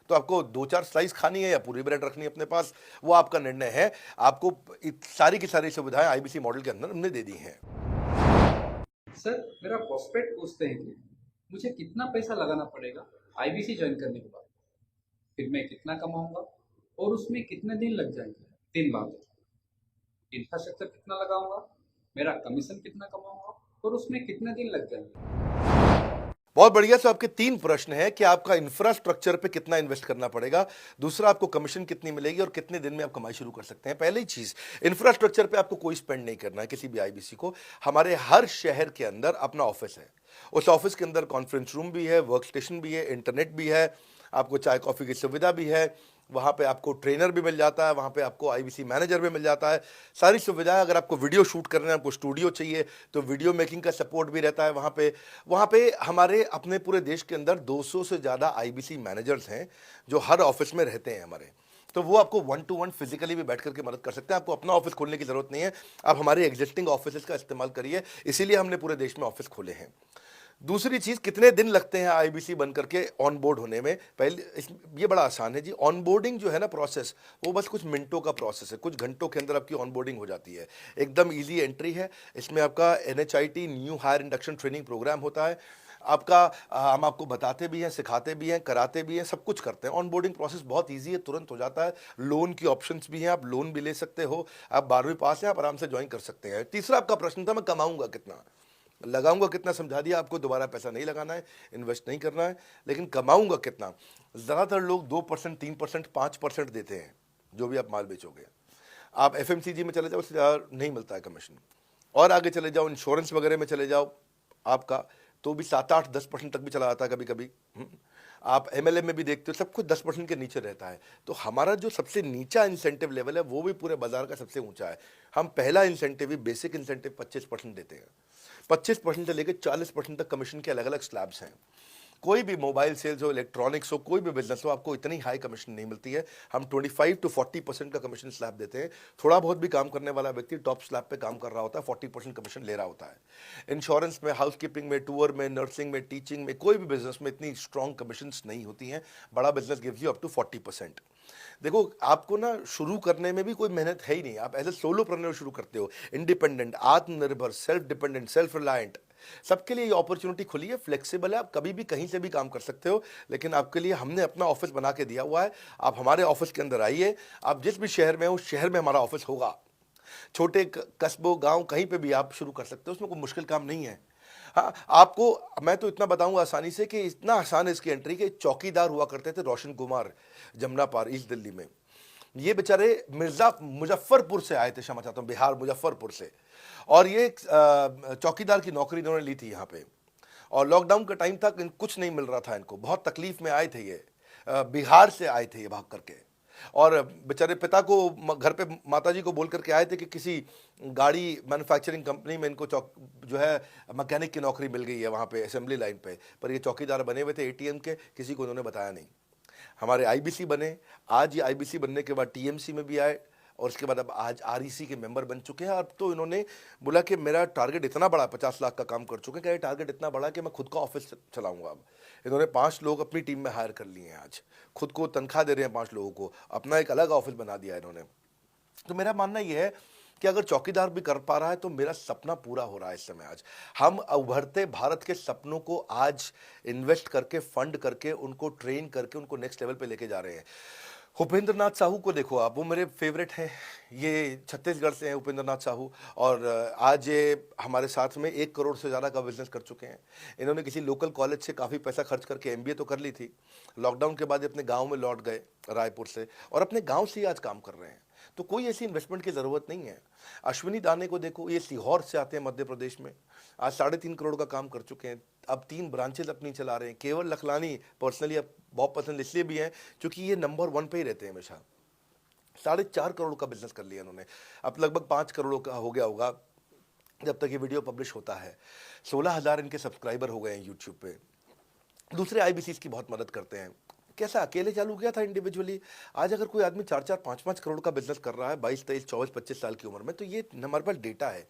तो आपको 2-4 स्लाइस खानी है या पूरी ब्रेड रखनी है अपने पास, वो आपका निर्णय है। आपको सारी की सारी सुविधाएं आईबीसी मॉडल के अंदर हमने दे दी हैं। सर, मेरा प्रॉस्पेक्ट पूछते हैं कि मुझे कितना पैसा लगाना पड़ेगा आईबीसी ज्वाइन करने के बाद, फिर मैं कितना कमाऊंगा और उसमें कितने दिन लग जाएंगे। 3 बातें, इंफ्रास्ट्रक्चर कितना लगाऊंगा, मेरा कमीशन कितना कमाऊंगा और उसमें कितने दिन लग जाएंगे। बहुत बढ़िया। तो आपके 3 प्रश्न हैं कि आपका इंफ्रास्ट्रक्चर पे कितना इन्वेस्ट करना पड़ेगा, दूसरा आपको कमीशन कितनी मिलेगी और कितने दिन में आप कमाई शुरू कर सकते हैं। पहली चीज, इंफ्रास्ट्रक्चर पे आपको कोई स्पेंड नहीं करना है किसी भी आईबीसी को। हमारे हर शहर के अंदर अपना ऑफिस है, उस ऑफिस के अंदर कॉन्फ्रेंस रूम भी है, वर्क स्टेशन भी है, इंटरनेट भी है, आपको चाय कॉफी की सुविधा भी है, वहाँ पे आपको ट्रेनर भी मिल जाता है, वहाँ पे आपको आईबीसी मैनेजर भी मिल जाता है, सारी सुविधाएं। अगर आपको वीडियो शूट करना है, आपको स्टूडियो चाहिए तो वीडियो मेकिंग का सपोर्ट भी रहता है वहाँ पे हमारे अपने पूरे देश के अंदर 200 से ज़्यादा आईबीसी मैनेजर्स हैं जो हर ऑफिस में रहते हैं हमारे। तो वो आपको 1-to-1 फिजिकली भी बैठ करके मदद कर सकते हैं। आपको अपना ऑफिस खोलने की जरूरत नहीं है, आप हमारे एग्जिस्टिंग ऑफिस का इस्तेमाल करिए, इसीलिए हमने पूरे देश में ऑफिस खोले हैं। दूसरी चीज, कितने दिन लगते हैं आईबीसी बन करके ऑन बोर्ड होने में? पहले ये बड़ा आसान है जी। ऑन बोर्डिंग जो है ना प्रोसेस, वो बस कुछ मिनटों का प्रोसेस है, कुछ घंटों के अंदर आपकी ऑन बोर्डिंग हो जाती है। एकदम इजी एंट्री है। इसमें आपका NHIT new hire induction training programme होता है। आपका हम आपको बताते भी हैं, सिखाते भी हैं, कराते भी हैं, सब कुछ करते हैं। ऑन बोर्डिंग प्रोसेस बहुत इजी है, तुरंत हो जाता है। लोन की ऑप्शंस भी हैं, आप लोन भी ले सकते हो। आप 12वीं पास हैं, आप आराम से ज्वाइन कर सकते हैं। तीसरा आपका प्रश्न था, मैं कमाऊंगा कितना, लगाऊंगा कितना, समझा दिया आपको। दोबारा पैसा नहीं लगाना है, इन्वेस्ट नहीं करना है, लेकिन कमाऊंगा कितना? ज़्यादातर लोग 2%, 3%, 5% देते हैं जो भी आप माल बेचोगे। आप FMCG में चले जाओ, उससे ज़्यादा नहीं मिलता है कमीशन। और आगे चले जाओ, इंश्योरेंस वगैरह में चले जाओ आपका, तो भी 7, 8, 10% तक भी चला जाता है कभी कभी। आप MLM में भी देखते हो, सब कुछ 10% के नीचे रहता है। तो हमारा जो सबसे नीचा इंसेंटिव लेवल है, वो भी पूरे बाजार का सबसे ऊंचा है। हम पहला इंसेंटिव ही, बेसिक इंसेंटिव 25% देते हैं। 25% से लेकर 40% तक कमीशन के अलग अलग स्लैब्स हैं। कोई भी मोबाइल सेल्स हो, इलेक्ट्रॉनिक्स हो, कोई भी बिजनेस हो, आपको इतनी हाई कमीशन नहीं मिलती है। हम 25 to 40% का कमीशन स्लैब देते हैं। थोड़ा बहुत भी काम करने वाला व्यक्ति टॉप स्लैब पे काम कर रहा होता है, 40% कमीशन ले रहा होता है। इंश्योरेंस में, हाउसकीपिंग में, टूर में, नर्सिंग में, टीचिंग में, कोई भी बिजनेस में इतनी स्ट्रॉन्ग कमीशन नहीं होती हैं। बड़ा business gives you up to 40%। देखो, आपको ना शुरू करने में भी कोई मेहनत है ही नहीं। आप एज ए सोलोप्रेन्योर शुरू करते हो, इंडिपेंडेंट, आत्मनिर्भर, सेल्फ डिपेंडेंट, सेल्फ रिलायंट, सबके लिए ये अपॉर्चुनिटी खुली है, फ्लेक्सिबल है, आप कभी भी कहीं से भी काम कर सकते हो। लेकिन आपके लिए हमने अपना ऑफिस बना के दिया हुआ है। आप हमारे ऑफिस के अंदर आइए, आप जिस भी शहर में हो, उस शहर में हमारा ऑफिस होगा। छोटे कस्बों, गांव, कहीं पे भी आप शुरू कर सकते हो, उसमें कोई मुश्किल काम नहीं है। हाँ, आपको मैं तो इतना बताऊंगा आसानी से कि इतना आसान है इसकी एंट्री कि चौकीदार हुआ करते थे रोशन कुमार, जमुना पार, ईस्ट दिल्ली में। ये बेचारे मुजफ्फरपुर से आए थे, क्षमा चाहता हूँ, बिहार मुजफ्फरपुर से। और ये चौकीदार की नौकरी इन्होंने ली थी यहाँ पे। और लॉकडाउन का टाइम था, कुछ नहीं मिल रहा था इनको, बहुत तकलीफ में आए थे ये। बिहार से आए थे ये भाग करके। और बेचारे पिता को घर पे माताजी को बोल करके आए थे कि किसी गाड़ी मैन्युफैक्चरिंग कंपनी में इनको जो है मैकेनिक की नौकरी मिल गई है वहाँ पे असेंबली लाइन पे। पर ये चौकीदार बने हुए थे ATM के, किसी को उन्होंने बताया नहीं। हमारे IBC बने, आज ये IBC बनने के बाद TMC में भी आए, और उसके बाद अब आज REC के मेंबर बन चुके हैं। अब तो इन्होंने बोला कि मेरा टारगेट इतना बड़ा, 50 लाख का काम कर चुके हैं, कि ये टारगेट इतना बड़ा कि मैं खुद का ऑफिस चलाऊंगा। अब इन्होंने 5 लोग अपनी टीम में हायर कर लिए हैं, आज खुद को तनख्वाह दे रहे हैं 5 लोगों को, अपना एक अलग ऑफिस बना दिया इन्होंने। तो मेरा मानना यह है कि अगर चौकीदार भी कर पा रहा है तो मेरा सपना पूरा हो रहा है इस समय। आज हम उभरते भारत के सपनों को आज इन्वेस्ट करके, फंड करके, उनको ट्रेन करके, उनको नेक्स्ट लेवल पे लेके जा रहे हैं। उपेंद्र नाथ साहू को देखो आप, वो मेरे फेवरेट हैं। ये छत्तीसगढ़ से हैं उपेंद्र नाथ साहू, और आज ये हमारे साथ में 1 करोड़ से ज़्यादा का बिजनेस कर चुके हैं। इन्होंने किसी लोकल कॉलेज से काफ़ी पैसा खर्च करके MBA तो कर ली थी। लॉकडाउन के बाद ये अपने गांव में लौट गए रायपुर से, और अपने गांव से ही आज काम कर रहे हैं। तो कोई ऐसी इन्वेस्टमेंट की ज़रूरत नहीं है। अश्विनी दाने को देखो, ये सीहोर से आते हैं मध्य प्रदेश में, आज 3.5 करोड़ का काम कर चुके हैं। अब 3 ब्रांचेज अपनी चला रहे हैं। केवल लखलानी पर्सनली अब बहुत पसंद इसलिए भी है क्योंकि ये नंबर 1 पे ही रहते हैं हमेशा। 4.5 करोड़ का बिजनेस कर लिया इन्होंने। अब लगभग 5 करोड़ का हो गया होगा जब तक ये वीडियो पब्लिश होता है। 16,000 इनके सब्सक्राइबर हो गए हैं यूट्यूब पे। दूसरे IBCs की बहुत मदद करते हैं। कैसा अकेले चालू किया था इंडिविजुअली, आज अगर कोई आदमी 4-4, 5-5 करोड़ का बिजनेस कर रहा है 22, 23, 24, 25 साल की उम्र में, तो ये हमारे पास डेटा है,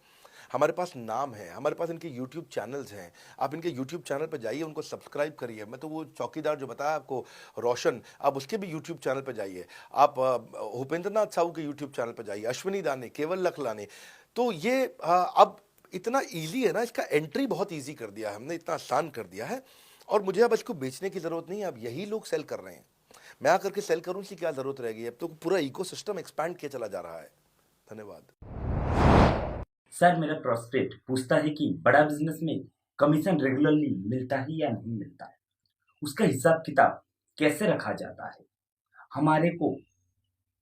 हमारे पास नाम है, हमारे पास इनके YouTube चैनल्स हैं। आप इनके YouTube चैनल पर जाइए, उनको सब्सक्राइब करिए। मैं तो वो चौकीदार जो बताया आपको रोशन, आप उसके भी YouTube चैनल पर जाइए। आप उपेंद्र नाथ साहू के YouTube चैनल पर जाइए, अश्विनी दाने, केवल लखलाने। तो ये अब इतना ईजी है ना, इसका एंट्री बहुत ईजी कर दिया है हमने, इतना आसान कर दिया है। और मुझे अब इसको बेचने की जरूरत नहीं है, अब यही लोग सेल कर रहे हैं। मैं आकर के सेल करूं, इसकी क्या जरूरत रहेगी? अब तो पूरा इकोसिस्टम एक्सपैंड किया चला जा रहा है। धन्यवाद। सर, मेरा प्रोस्पेक्ट पूछता है कि बड़ा बिजनेस में कमीशन रेगुलरली मिलता है या नहीं मिलता है, उसका हिसाब किताब कैसे रखा जाता है, हमारे को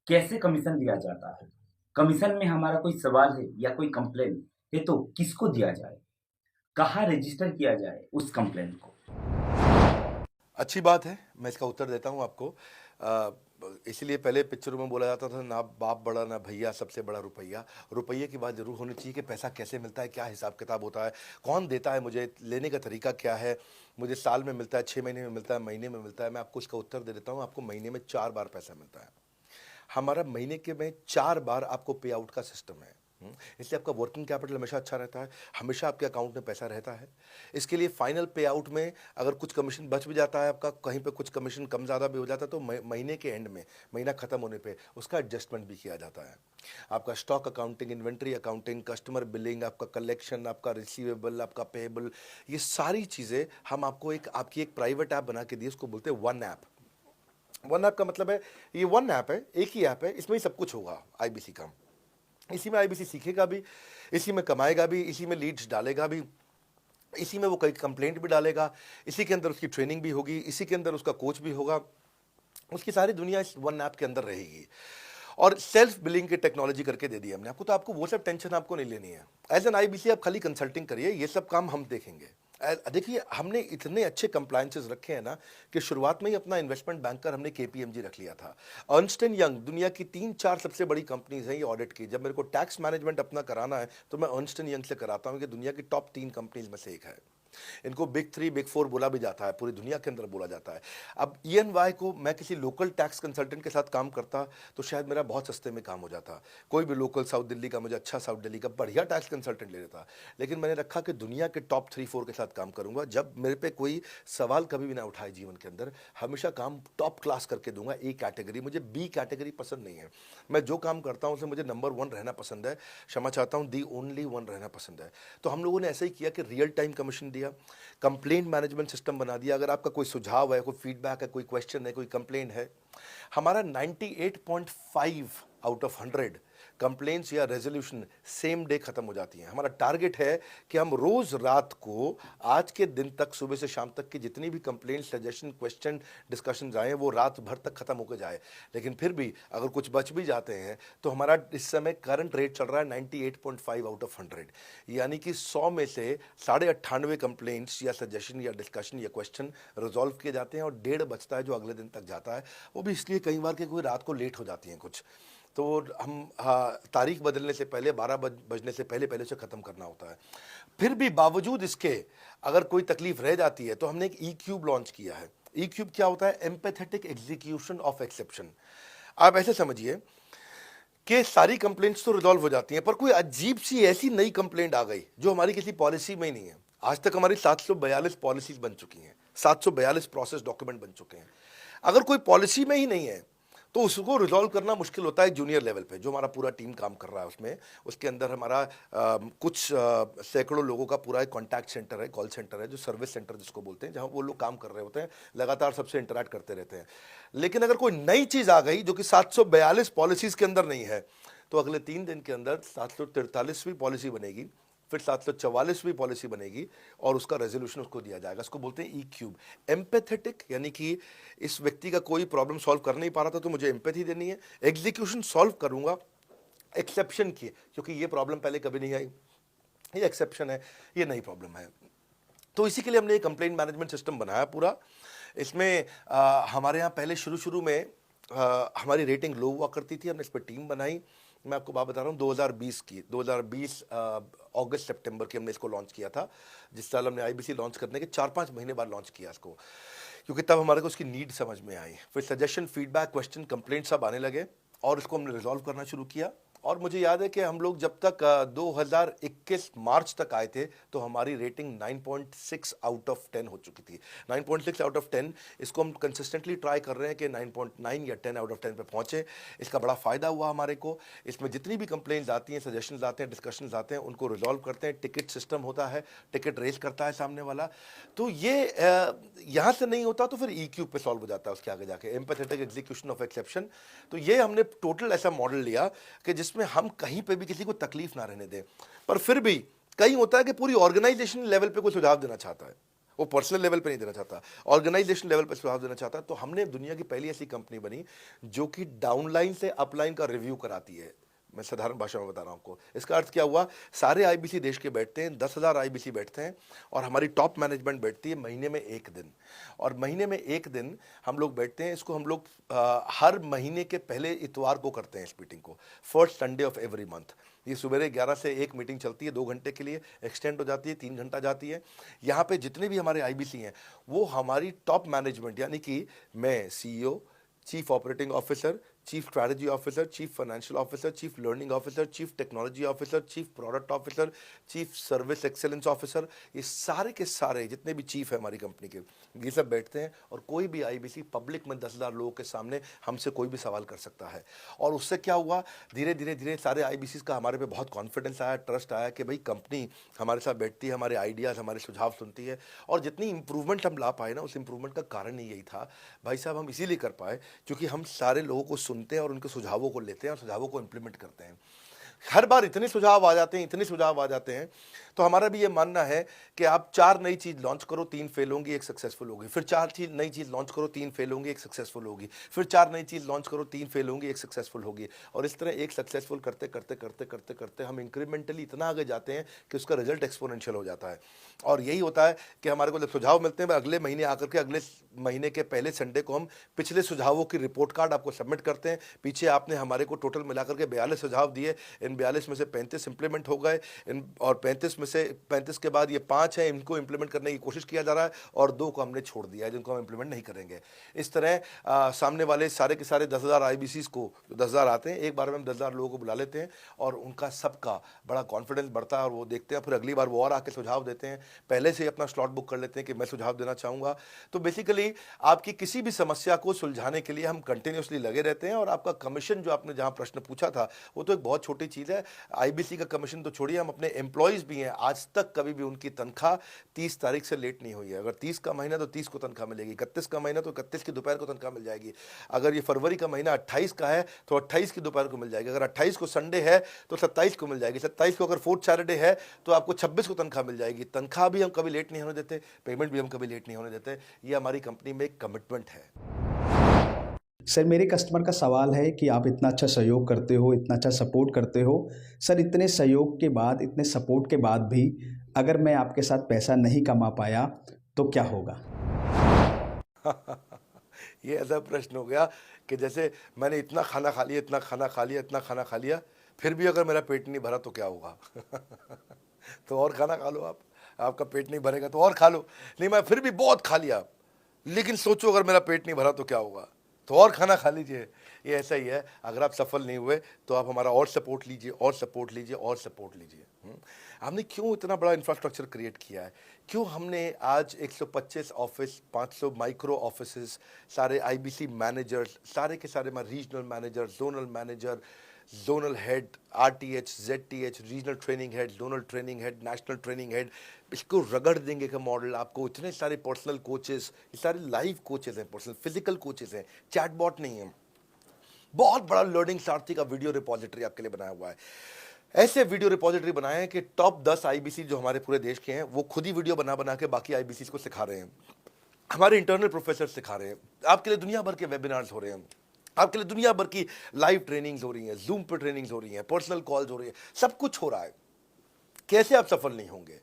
कैसे कमीशन दिया जाता है, कमीशन में हमारा कोई सवाल है या कोई कंप्लेन है तो किसको दिया जाए, कहाँ रजिस्टर किया जाए उस कंप्लेन को। अच्छी बात है, मैं इसका उत्तर देता हूं आपको। इसलिए पहले पिक्चरों में बोला जाता था, ना बाप बड़ा ना भैया, सबसे बड़ा रुपया। रुपये की बात जरूर होनी चाहिए कि पैसा कैसे मिलता है, क्या हिसाब किताब होता है, कौन देता है मुझे, लेने का तरीका क्या है, मुझे साल में मिलता है, 6 महीने में मिलता है, महीने में मिलता है। मैं आपको इसका उत्तर दे देता हूँ। आपको महीने में 4 बार पैसा मिलता है। हमारा महीने के में 4 बार आपको पे आउट का सिस्टम है। इसलिए आपका वर्किंग कैपिटल हमेशा अच्छा रहता है, हमेशा आपके अकाउंट में पैसा रहता है। इसके लिए फाइनल पे आउट में अगर कुछ कमीशन बच भी जाता है आपका, कहीं पे कुछ कमीशन कम ज़्यादा भी हो जाता है, तो महीने के एंड में, महीना ख़त्म होने पे उसका एडजस्टमेंट भी किया जाता है। आपका stock accounting, inventory accounting, customer billing, आपका कलेक्शन, आपका रिसीवेबल, आपका पेएबल, ये सारी चीज़ें हम आपको आपकी एक प्राइवेट ऐप बना के दी, उसको बोलते हैं वन ऐप। वन ऐप का मतलब है ये वन ऐप है, एक ही ऐप है, इसमें ही सब कुछ होगा आईबीसी का। इसी में आईबीसी सीखेगा भी, इसी में कमाएगा भी, इसी में लीड्स डालेगा भी, इसी में वो कई कंप्लेंट भी डालेगा, इसी के अंदर उसकी ट्रेनिंग भी होगी, इसी के अंदर उसका कोच भी होगा, उसकी सारी दुनिया इस वन ऐप के अंदर रहेगी। और सेल्फ बिलिंग की टेक्नोलॉजी करके दे दी हमने आपको, तो आपको वो सब टेंशन आपको नहीं लेनी है। एज एन आईबीसी आप खाली कंसल्टिंग करिए, ये सब काम हम देखेंगे। देखिए हमने इतने अच्छे कंप्लायंसेस रखे हैं ना कि शुरुआत में ही अपना इन्वेस्टमेंट बैंकर हमने केपीएमजी रख लिया था। अर्नस्ट एंड यंग दुनिया की 3-4 सबसे बड़ी कंपनीज हैं ये ऑडिट की। जब मेरे को टैक्स मैनेजमेंट अपना कराना है तो मैं अर्नस्ट एंड यंग से कराता हूँ कि दुनिया की टॉप 3 कंपनीज में से एक है। इनको बिग 3, बिग 4 बोला भी जाता है, पूरी दुनिया के अंदर बोला जाता है। अब EY को मैं किसी लोकल टैक्स कंसल्टेंट के साथ काम करता तो शायद मेरा बहुत सस्ते में काम हो जाता। कोई भी लोकल साउथ दिल्ली का, मुझे अच्छा साउथ दिल्ली का बढ़िया टैक्स कंसल्टेंट ले लेता। लेकिन मैंने रखा कि दुनिया के टॉप 3-4 के साथ काम करूंगा। जब मेरे पे कोई सवाल कभी भी ना उठाए जीवन के अंदर, हमेशा काम टॉप क्लास करके दूंगा। ए कैटेगरी, मुझे बी कैटेगरी पसंद नहीं है। मैं जो काम करता हूँ उसमें मुझे नंबर 1 रहना पसंद है, क्षमा चाहता हूँ, दी ओनली 1 रहना पसंद है। तो हम लोगों ने ऐसा ही किया कि रियल टाइम कमीशन दिया, कंप्लेंट मैनेजमेंट सिस्टम बना दिया। अगर आपका कोई सुझाव है, कोई फीडबैक है, कोई क्वेश्चन है, कोई कंप्लेंट है, हमारा 98.5 आउट ऑफ 100 कंप्लेंट्स या रेजोल्यूशन सेम डे खत्म हो जाती हैं। हमारा टारगेट है कि हम रोज रात को, आज के दिन तक, सुबह से शाम तक की जितनी भी कंप्लेंट, सजेशन, क्वेश्चन, डिस्कशन आए वो रात भर तक खत्म होकर जाए। लेकिन फिर भी अगर कुछ बच भी जाते हैं तो हमारा इस समय करंट रेट चल रहा है 98.5 आउट ऑफ 100, यानी कि 100 में से 98.5 कंप्लेंट्स या सजेशन या डिस्कशन या क्वेश्चन रिजॉल्व किए जाते हैं और 1.5 बचता है जो अगले दिन तक जाता है। वो भी इसलिए कई बार कि कोई रात को लेट हो जाती हैं कुछ, तो हम तारीख बदलने से पहले, 12 बजने से पहले पहले से ख़त्म करना होता है। फिर भी बावजूद इसके अगर कोई तकलीफ रह जाती है तो हमने एक E-क्यूब लॉन्च किया है। E-क्यूब क्या होता है? Empathetic execution of exception. आप ऐसे समझिए कि सारी कंप्लेंट्स तो रिजॉल्व हो जाती हैं, पर कोई अजीब सी ऐसी नई कंप्लेंट आ गई जो हमारी किसी पॉलिसी में ही नहीं है। आज तक हमारी 742 पॉलिसीज बन चुकी हैं, 742 प्रोसेस डॉक्यूमेंट बन चुके हैं। अगर कोई पॉलिसी में ही नहीं है तो उसको रिजॉल्व करना मुश्किल होता है जूनियर लेवल पे, जो हमारा पूरा टीम काम कर रहा है उसमें। उसके अंदर हमारा कुछ सैकड़ों लोगों का पूरा एक कॉन्टैक्ट सेंटर है, कॉल सेंटर है, जो सर्विस सेंटर जिसको बोलते हैं, जहां वो लोग काम कर रहे होते हैं, लगातार सबसे इंटरैक्ट करते रहते हैं। लेकिन अगर कोई नई चीज़ आ गई जो कि 742 पॉलिसीज़ के अंदर नहीं है, तो अगले 3 दिन के अंदर 743वीं पॉलिसी बनेगी, फिर 744वीं पॉलिसी बनेगी और उसका रेजोल्यूशन उसको दिया जाएगा। इसको बोलते हैं E-क्यूब। एम्पैथेटिक यानी कि इस व्यक्ति का कोई प्रॉब्लम सॉल्व कर नहीं पा रहा था तो मुझे एम्पैथी देनी है। एग्जीक्यूशन सॉल्व करूंगा एक्सेप्शन की, क्योंकि ये प्रॉब्लम पहले कभी नहीं आई, ये एक्सेप्शन है, ये नई प्रॉब्लम है। तो इसी के लिए हमने एक कंप्लेंट मैनेजमेंट सिस्टम बनाया पूरा। इसमें हमारे यहाँ पहले शुरू में हमारी रेटिंग लो हुआ करती थी, हमने इस पर टीम बनाई। मैं आपको बात बता रहा हूँ 2020 अगस्त सितंबर की हमने इसको लॉन्च किया था। जिस साल हमने आईबीसी लॉन्च करने के 4-5 महीने बाद लॉन्च किया इसको, क्योंकि तब हमारे को उसकी नीड समझ में आई। फिर सजेशन, फीडबैक, क्वेश्चन, कंप्लेंट सब आने लगे और इसको हमने रिजॉल्व करना शुरू किया। और मुझे याद है कि हम लोग जब तक 2021 मार्च तक आए थे तो हमारी रेटिंग 9.6 आउट ऑफ 10 हो चुकी थी। 9.6 आउट ऑफ 10, इसको हम कंसिस्टेंटली ट्राई कर रहे हैं कि 9.9 या 10 आउट ऑफ 10 पे पहुंचे। इसका बड़ा फ़ायदा हुआ हमारे को। इसमें जितनी भी कंप्लेंट्स आती हैं, सजेशंस आते हैं, डिस्कशंस आते हैं, उनको रिजॉल्व करते हैं। टिकट सिस्टम होता है, टिकट रेज करता है सामने वाला। तो ये यहाँ से नहीं होता तो फिर E-क्यूब पे सॉल्व हो जाता है उसके आगे जाके, एम्पैथेटिक एग्जीक्यूशन ऑफ एक्सेप्शन। तो ये हमने टोटल ऐसा मॉडल लिया कि जिसमें हम कहीं पे भी किसी को तकलीफ ना रहने दें। पर फिर भी कहीं होता है कि पूरी ऑर्गेनाइजेशन लेवल पे कोई सुझाव देना चाहता है, वो पर्सनल लेवल पे नहीं देना चाहता, ऑर्गेनाइजेशन लेवल पे सुझाव देना चाहता है। तो हमने दुनिया की पहली ऐसी कंपनी बनी जो कि डाउनलाइन से अपलाइन का रिव्यू कराती है। मैं साधारण भाषा में बता रहा हूँ आपको। इसका अर्थ क्या हुआ? सारे आईबीसी देश के बैठते हैं, 10,000 आईबीसी बैठते हैं और हमारी टॉप मैनेजमेंट बैठती है महीने में 1 दिन। और महीने में 1 दिन हम लोग बैठते हैं। इसको हम लोग हर महीने के पहले इतवार को करते हैं इस मीटिंग को, first Sunday off every month. ये सुबह 11 से 1 मीटिंग चलती है, 2 घंटे के लिए एक्सटेंड हो जाती है, 3 घंटा जाती है। यहाँ पे जितने भी हमारे आईबीसी हैं वो हमारी टॉप मैनेजमेंट, यानी कि मैं CEO, chief operating officer, chief strategy officer, chief financial officer, chief learning officer, chief technology officer, chief product officer, chief service excellence officer, ये सारे के सारे जितने भी चीफ है हमारी कंपनी के, ये सब बैठते हैं और कोई भी आईबीसी पब्लिक में 10,000 लोगों के सामने हमसे कोई भी सवाल कर सकता है। और उससे क्या हुआ, धीरे धीरे धीरे सारे आईबीसी का हमारे पे बहुत कॉन्फिडेंस आया, ट्रस्ट आया कि भाई कंपनी हमारे साथ बैठती है, हमारे आइडियाज़, हमारे सुझाव सुनती है। और जितनी इंप्रूवमेंट हम ला पाए ना, उस इंप्रूवमेंट का कारण ही यही था भाई साहब, हम इसीलिए कर पाए क्योंकि हम सारे लोगों को सुनते हैं और उनके सुझावों को लेते हैं और सुझावों को इम्प्लीमेंट करते हैं। हर बार इतने सुझाव आ जाते हैं, इतने सुझाव आ जाते हैं, तो हमारा भी ये मानना है कि आप 4 नई चीज़ लॉन्च करो, 3 फेल होंगी, 1 सक्सेसफुल होगी, फिर 4 नई चीज़ लॉन्च करो, 3 फेल होंगी, 1 सक्सेसफुल होगी, फिर 4 नई चीज़ लॉन्च करो, 3 फेल होंगी, 1 सक्सेसफुल होगी। और इस तरह एक सक्सेसफुल करते करते करते करते करते हम इंक्रीमेंटली इतना आगे जाते हैं कि उसका रिजल्ट एक्सपोनेंशियल हो जाता है। और यही होता है कि हमारे को जब सुझाव मिलते हैं, अगले महीने आकर के अगले महीने के पहले संडे को हम पिछले सुझावों की रिपोर्ट कार्ड आपको सबमिट करते हैं। पीछे आपने हमारे को टोटल मिलाकर के 42 सुझाव दिए, इन 42 में से 35 इंप्लीमेंट हो गए, और 35 में से 35 के बाद ये 5 हैं, इनको इंप्लीमेंट करने की कोशिश किया जा रहा है, और 2 को हमने छोड़ दिया है जिनको हम इंप्लीमेंट नहीं करेंगे। इस तरह सामने वाले सारे के सारे 10,000 आईबीसीज को, 10,000 आते हैं, एक बार में हम 10,000 लोगों को बुला लेते हैं और उनका सबका बड़ा कॉन्फिडेंस बढ़ता है और वो देखते हैं, फिर अगली बार वो और आके सुझाव देते हैं, पहले से ही अपना स्लॉट बुक कर लेते हैं कि मैं सुझाव देना चाहूँगा। तो बेसिकली आपकी किसी भी समस्या को सुलझाने के लिए हम कंटिन्यूसली लगे रहते हैं। और आपका कमीशन, जो आपने जहाँ प्रश्न पूछा था, वो तो एक बहुत छोटी चीज़ है। आईबीसी का कमीशन तो छोड़िए, हम अपने एम्प्लॉयज़ भी हैं, आज तक कभी भी उनकी तनख्वाह 30 तारीख से लेट नहीं हुई है। अगर 30 का महीना तो 30 को तनख्वाह मिलेगी, 31 का महीना तो 31 की दोपहर को तनख्वाह मिल जाएगी, अगर ये फरवरी का महीना 28 का है तो 28 की दोपहर को मिल जाएगी, अगर 28 को संडे है तो 27 को मिल जाएगी, 27 को अगर फोर्थ सैटरडे है तो आपको 26 को तनख्वाह मिल जाएगी। तनख्वाह भी हम कभी लेट नहीं होने देते, पेमेंट भी हम कभी लेट नहीं होने देते। ये हमारी कंपनी में एक कमिटमेंट है। सर, मेरे कस्टमर का सवाल है कि आप इतना अच्छा सहयोग करते हो, इतना अच्छा सपोर्ट करते हो, सर इतने सहयोग के बाद, इतने सपोर्ट के बाद भी अगर मैं आपके साथ पैसा नहीं कमा पाया तो क्या होगा? ये ऐसा प्रश्न हो गया कि जैसे मैंने इतना खाना खा लिया, इतना खाना खा लिया, इतना खाना खा लिया, फिर भी अगर मेरा पेट नहीं भरा तो क्या होगा? तो और खाना खा लो आप, आपका पेट नहीं भरेगा तो और खा लो। नहीं, मैं फिर भी बहुत खा लिया, लेकिन सोचो अगर मेरा पेट नहीं भरा तो क्या होगा, तो और खाना खा लीजिए। ये ऐसा ही है, अगर आप सफल नहीं हुए तो आप हमारा और सपोर्ट लीजिए, और सपोर्ट लीजिए, और सपोर्ट लीजिए। हमने क्यों इतना बड़ा इंफ्रास्ट्रक्चर क्रिएट किया है, क्यों हमने आज 125 ऑफिस, 500 माइक्रो ऑफिसेस, सारे आईबीसी मैनेजर्स, सारे के सारे regional manager, zonal manager, zonal head, RTH, ZTH, regional training head, zonal training head, national training head, इसको रगड़ देंगे का मॉडल आपको। इतने सारे पर्सनल कोचेस, ये सारे लाइव कोचेस हैं, पर्सनल फिजिकल कोचेस हैं, चैटबॉट नहीं है। बहुत बड़ा लर्निंग सारथी का वीडियो रिपोजिटरी आपके लिए बनाया हुआ है। ऐसे वीडियो रिपोजिटरी बनाए हैं कि टॉप 10 आईबीसी जो हमारे पूरे देश के हैं, वो खुद ही वीडियो बना बना के बाकी आईबीसी को सिखा रहे हैं। हमारे इंटरनल प्रोफेसर सिखा रहे हैं, आपके लिए दुनिया भर के वेबिनार्स हो रहे हैं, आपके लिए दुनिया भर की लाइव ट्रेनिंग्स हो रही हैं, जूम पर ट्रेनिंग्स हो रही हैं, पर्सनल कॉल्स हो रही है, सब कुछ हो रहा है। कैसे आप सफल नहीं होंगे?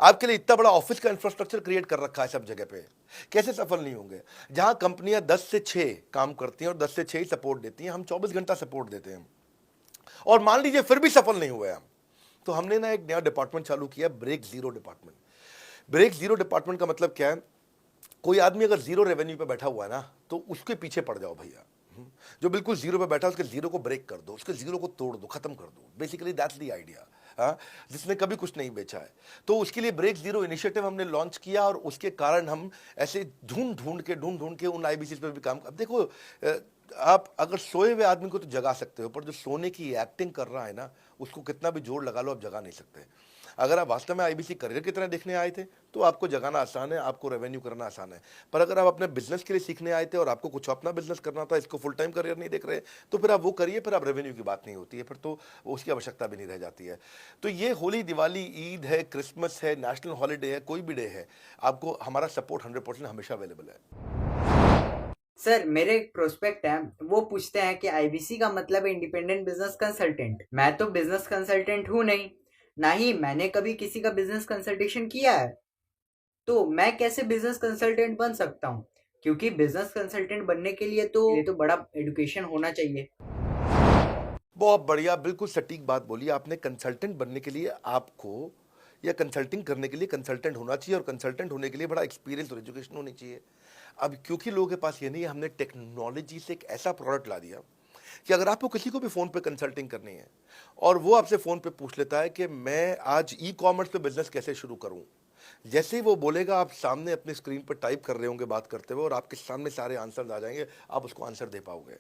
आपके लिए इतना बड़ा ऑफिस का इंफ्रास्ट्रक्चर क्रिएट कर रखा है सब जगह पे, कैसे सफल नहीं होंगे? जहां कंपनियां 10 से 6 काम करती हैं और 10 से 6 ही सपोर्ट देती हैं, हम 24 घंटा सपोर्ट देते हैं। और मान लीजिए फिर भी सफल नहीं हुए हम, तो हमने ना एक नया डिपार्टमेंट चालू किया, break zero department. Break zero department का मतलब क्या है? कोई आदमी अगर जीरो रेवेन्यू पे बैठा हुआ है ना, तो उसके पीछे पड़ जाओ भैया। जो बिल्कुल जीरो पे बैठा है, उसके जीरो को ब्रेक कर दो, उसके जीरो को तोड़ दो, खत्म कर दो। Basically that's the idea. जिसने कभी कुछ नहीं बेचा है, तो उसके लिए ब्रेक जीरो इनिशिएटिव हमने लॉन्च किया, और उसके कारण हम ऐसे ढूंढ ढूंढ के उन आईबीसी पे भी काम। अब देखो, आप अगर सोए हुए आदमी को तो जगा सकते हो, पर जो सोने की एक्टिंग कर रहा है ना, उसको कितना भी जोर लगा लो, आप जगा नहीं सकते। अगर आप वास्तव में आईबीसी करियर की तरह देखने आए थे तो आपको जगाना आसान है, आपको रेवेन्यू करना आसान है। पर अगर आप अपने बिजनेस के लिए सीखने आए थे और आपको कुछ अपना बिजनेस करना था, इसको फुल टाइम करियर नहीं देख रहे, तो फिर आप वो करिए, फिर आप रेवेन्यू की बात नहीं होती है, फिर तो उसकी आवश्यकता भी नहीं रह जाती है। तो ये होली, दिवाली, ईद है, क्रिसमस है, नेशनल हॉलीडे है, कोई भी डे है, आपको हमारा सपोर्ट 100% हमेशा अवेलेबल है। सर, मेरे एक प्रोस्पेक्ट है, वो पूछते हैं कि आईबीसी का मतलब है इंडिपेंडेंट बिजनेस कंसल्टेंट। मैं तो बिजनेस कंसल्टेंट हूँ नहीं, ना ही मैंने कभी किसी का बिजनेस कंसल्टेशन किया है, तो मैं कैसे बिजनेस कंसल्टेंट बन सकता हूँ? क्योंकि बिजनेस कंसल्टेंट बनने के लिए तो बड़ा एजुकेशन होना चाहिए। बहुत बढ़िया, बिल्कुल सटीक बात बोली आपने। कंसल्टेंट बनने के लिए आपको, या कंसल्टिंग करने के लिए कंसल्टेंट होना चाहिए, और कंसल्टेंट होने के लिए बड़ा एक्सपीरियंस और एजुकेशन होनी चाहिए। अब क्योंकि लोगों के पास ये नहीं है, हमने टेक्नोलॉजी से एक ऐसा प्रोडक्ट ला दिया कि अगर आपको किसी को भी फ़ोन पे कंसल्टिंग करनी है और वो आपसे फ़ोन पे पूछ लेता है कि मैं आज ई कॉमर्स पे बिजनेस कैसे शुरू करूं, जैसे ही वो बोलेगा आप सामने अपनी स्क्रीन पर टाइप कर रहे होंगे बात करते हुए और आपके सामने सारे आंसर आ जाएंगे, आप उसको आंसर दे पाओगे।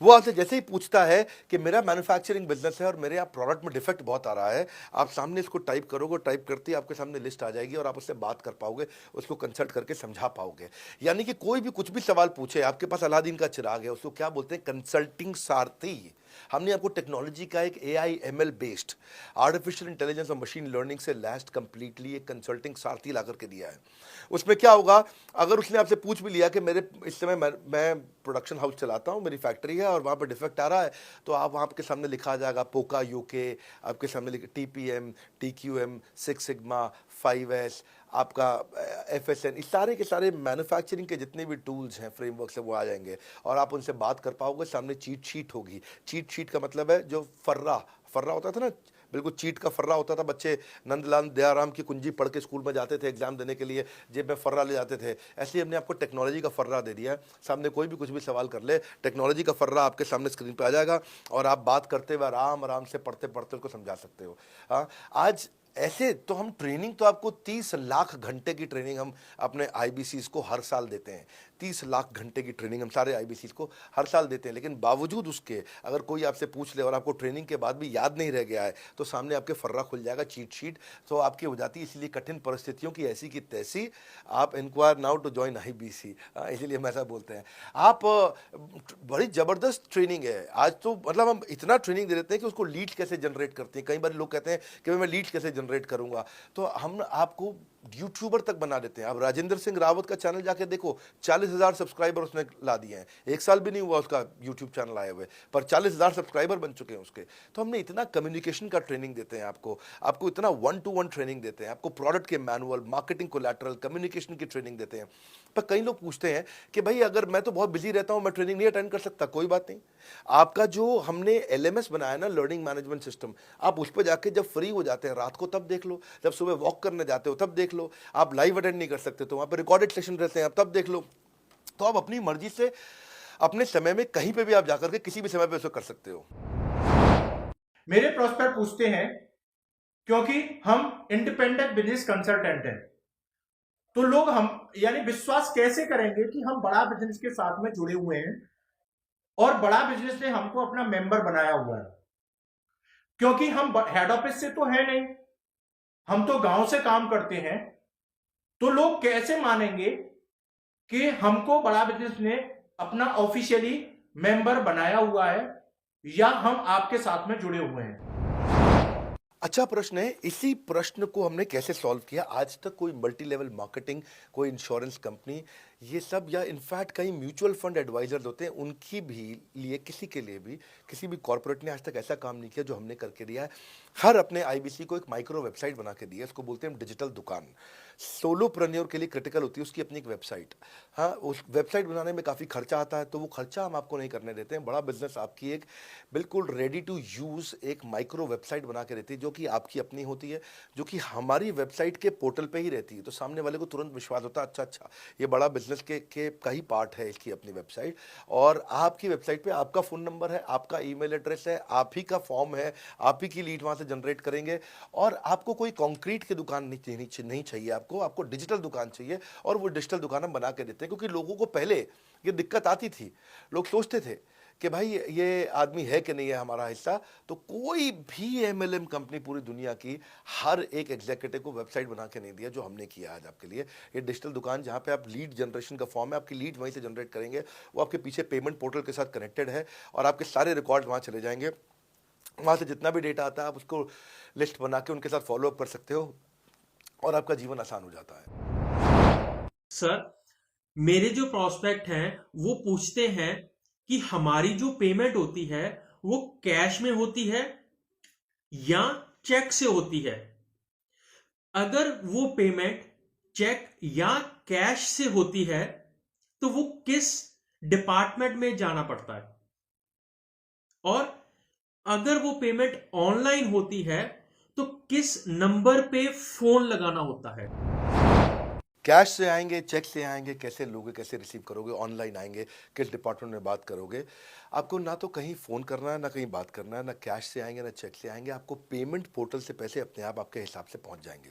वो आपसे जैसे ही पूछता है कि मेरा मैन्युफैक्चरिंग बिजनेस है और मेरे यहाँ प्रोडक्ट में डिफेक्ट बहुत आ रहा है, आप सामने इसको टाइप करोगे, टाइप करते ही आपके सामने लिस्ट आ जाएगी और आप उससे बात कर पाओगे, उसको कंसल्ट करके समझा पाओगे। यानी कि कोई भी कुछ भी सवाल पूछे, आपके पास अलादीन का चिराग है, उसको क्या बोलते हैं, कंसल्टिंग सारथी। हमने आपको टेक्नोलॉजी का एक AI ML based artificial intelligence और मशीन लर्निंग से लैस्ड कंप्लीटली एक कंसल्टिंग सारथी ला करके दिया है। उसमें क्या होगा, अगर उसने आपसे पूछ भी लिया कि मेरे इस समय मैं प्रोडक्शन हाउस चलाता हूँ, मेरी फैक्ट्री है और वहाँ पर डिफेक्ट आ रहा है, तो आप वहाँ के सामने लिखा आ जाएगा पोका UK, आपके सामने TPM, TQM, 6 सिग्मा, 5S, आपका FSN, इस सारे के सारे मैन्युफैक्चरिंग के जितने भी टूल्स हैं, फ्रेमवर्क से वो आ जाएंगे और आप उनसे बात कर पाओगे। सामने चीट शीट होगी। चीट शीट का मतलब है जो फर्रा होता था ना, बिल्कुल चीट का फर्रा होता था। बच्चे नंदलाल दयाराम की कुंजी पढ़ के स्कूल में जाते थे एग्जाम देने के लिए, जेब में फर्रा ले जाते थे। ऐसे ही हमने आपको टेक्नोलॉजी का फर्रा दे दिया है। सामने कोई भी कुछ भी सवाल कर ले, टेक्नोलॉजी का फर्रा आपके सामने स्क्रीन पे आ जाएगा और आप बात करते हुए आराम आराम से पढ़ते पढ़ते उसको समझा सकते हो। हाँ, आज ऐसे तो हम ट्रेनिंग तो आपको 30 लाख घंटे की ट्रेनिंग हम अपने IBCs को हर साल देते हैं। 30 लाख घंटे की ट्रेनिंग हम सारे IBCs को हर साल देते हैं। लेकिन बावजूद उसके अगर कोई आपसे पूछ ले और आपको ट्रेनिंग के बाद भी याद नहीं रह गया है, तो सामने आपके फर्रा खुल जाएगा, चीट शीट तो आपकी हो जाती है। इसलिए कठिन परिस्थितियों की ऐसी की तैसी, आप enquire now to join IBC, इसीलिए हम ऐसा बोलते हैं। आप बड़ी ज़बरदस्त ट्रेनिंग है आज तो, मतलब हम इतना ट्रेनिंग दे देते हैं कि उसको लीड्स कैसे जनरेट करते हैं। कई बार लोग कहते हैं कि मैं लीड्स कैसे जनरेट करूंगा, तो हम आपको यूट्यूबर तक बना देते हैं। आप राजेंद्र सिंह रावत का चैनल जाके देखो, 40,000 सब्सक्राइबर उसने ला दिए हैं। 1 साल भी नहीं हुआ उसका यूट्यूब चैनल आए हुए, पर 40,000 सब्सक्राइबर बन चुके हैं उसके। तो हमने इतना कम्युनिकेशन का ट्रेनिंग देते हैं आपको इतना 1-to-1 ट्रेनिंग देते हैं, आपको प्रोडक्ट के मैनुअल, मार्केटिंग कोलैटरल, कम्युनिकेशन की ट्रेनिंग देते हैं। पर कई लोग पूछते हैं कि भाई अगर मैं तो बहुत बिजी रहता हूं, मैं ट्रेनिंग नहीं अटेंड कर सकता। कोई बात नहीं, आपका जो हमने LMS बनाया ना, लर्निंग मैनेजमेंट सिस्टम, आप उस पर जाके जब फ्री हो जाते हैं रात को तब देख लो, जब सुबह वॉक करने जाते हो तब देख लो। आप लाइव अटेंड नहीं कर सकते तो वहां पर रिकॉर्डेड सेशन रहते हैं, आप तब देख लो। तो आप अपनी मर्जी से अपने समय में कहीं पे भी आप जाकर के किसी भी समय पे उसको कर सकते हो। मेरे प्रोस्पेक्ट पूछते हैं, क्योंकि हम इंडिपेंडेंट बिजनेस कंसल्टेंट हैं, तो लोग हम यानी विश्वास कैसे करेंगे कि हम बड़ा बिजनेस के साथ में जुड़े हुए हैं और बड़ा बिजनेस ने हमको अपना मेंबर बनाया हुआ है। क्योंकि हम हेड ऑफिस से तो है नहीं, हम तो गांव से काम करते हैं, तो लोग कैसे मानेंगे कि हमको बड़ा बिजनेस ने अपना ऑफिशियली मेंबर बनाया हुआ है या हम आपके साथ में जुड़े हुए हैं। अच्छा प्रश्न है। इसी प्रश्न को हमने कैसे सॉल्व किया, आज तक कोई मल्टी लेवल मार्केटिंग, कोई इंश्योरेंस कंपनी, ये सब, या इनफैक्ट कई म्यूचुअल फंड एडवाइजर्स होते हैं, उनकी भी लिए किसी के लिए भी किसी भी कॉर्पोरेट ने आज तक ऐसा काम नहीं किया जो हमने करके दिया है। हर अपने IBC को एक माइक्रो वेबसाइट बना के दी है, इसको बोलते हैं डिजिटल दुकान। सोलोप्रेन्योर के लिए क्रिटिकल होती है उसकी अपनी एक वेबसाइट। हाँ, उस वेबसाइट बनाने में काफ़ी खर्चा आता है, तो वो खर्चा हम आपको नहीं करने देते हैं। बड़ा बिजनेस आपकी एक बिल्कुल रेडी टू यूज़ एक माइक्रो वेबसाइट बना के देती है, जो कि आपकी अपनी होती है, जो कि हमारी वेबसाइट के पोर्टल पे ही रहती है। तो सामने वाले को तुरंत विश्वास होता है, अच्छा ये बड़ा बिजनेस के का ही पार्ट है इसकी अपनी वेबसाइट। और आपकी वेबसाइट पे आपका फ़ोन नंबर है, आपका ईमेल एड्रेस है, आप ही का फॉर्म है, आप ही की लीड वहाँ से जनरेट करेंगे। और आपको कोई कॉन्क्रीट की दुकान नहीं चाहिए, आपको डिजिटल दुकान चाहिए। और वो डिजिटल दुकान हम बना के देते हैं, क्योंकि लोगों को पहले ये दिक्कत आती थी, लोग सोचते थे कि भाई ये आदमी है कि नहीं है हमारा हिस्सा। तो कोई भी MLM कंपनी पूरी दुनिया की हर एक एग्जीक्यूटिव को वेबसाइट बना के नहीं दिया जो हमने किया आज आपके लिए। ये डिजिटल दुकान जहाँ पे आप लीड जनरेशन का फॉर्म है, आपकी लीड वहीं से जनरेट करेंगे, वो आपके पीछे पेमेंट पोर्टल के साथ कनेक्टेड है और आपके सारे रिकॉर्ड वहाँ चले जाएंगे। वहाँ से जितना भी डेटा आता है आप उसको लिस्ट बना के उनके साथ फॉलोअप कर सकते हो और आपका जीवन आसान हो जाता है। सर, मेरे जो प्रोस्पेक्ट हैं वो पूछते हैं कि हमारी जो पेमेंट होती है वो कैश में होती है या चेक से होती है। अगर वो पेमेंट चेक या कैश से होती है तो वो किस डिपार्टमेंट में जाना पड़ता है, और अगर वो पेमेंट ऑनलाइन होती है तो किस नंबर पे फोन लगाना होता है। कैश से आएंगे, चेक से आएंगे, कैसे लोगे, कैसे रिसीव करोगे, ऑनलाइन आएंगे, किस डिपार्टमेंट में बात करोगे। आपको ना तो कहीं फ़ोन करना है, ना कहीं बात करना है, ना कैश से आएंगे, ना चेक से आएंगे। आपको पेमेंट पोर्टल से पैसे अपने आप आपके हिसाब से पहुंच जाएंगे।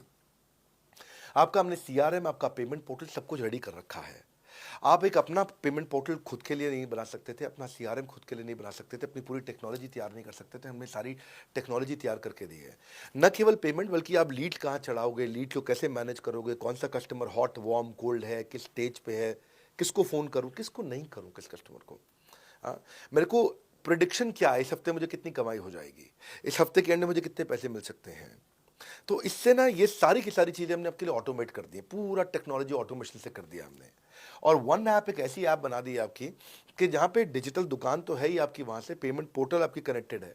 आपका हमने CRM, आपका पेमेंट पोर्टल सब कुछ रेडी कर रखा है। आप एक अपना पेमेंट पोर्टल खुद के लिए नहीं बना सकते थे, अपना CRM खुद के लिए नहीं बना सकते थे, अपनी पूरी टेक्नोलॉजी तैयार नहीं कर सकते थे। हमने सारी टेक्नोलॉजी तैयार करके दी है। न केवल पेमेंट, बल्कि आप लीड कहाँ चढ़ाओगे, लीड को कैसे मैनेज करोगे, कौन सा कस्टमर हॉट, वार्म, कोल्ड है, किस स्टेज पे है, किसको फ़ोन करूँ, किसको नहीं करूँ, किस कस्टमर को। हाँ, मेरे को प्रिडिक्शन क्या है, इस हफ्ते मुझे कितनी कमाई हो जाएगी, इस हफ्ते के एंड में मुझे कितने पैसे मिल सकते हैं। तो इससे ना ये सारी की सारी चीज़ें हमने आपके लिए ऑटोमेट कर दी है, पूरा टेक्नोलॉजी ऑटोमेशन से कर दिया हमने। और वन ऐप एक ऐसी ऐप बना दी है आपकी कि जहाँ पे डिजिटल दुकान तो है ही आपकी, वहाँ से पेमेंट पोर्टल आपकी कनेक्टेड है,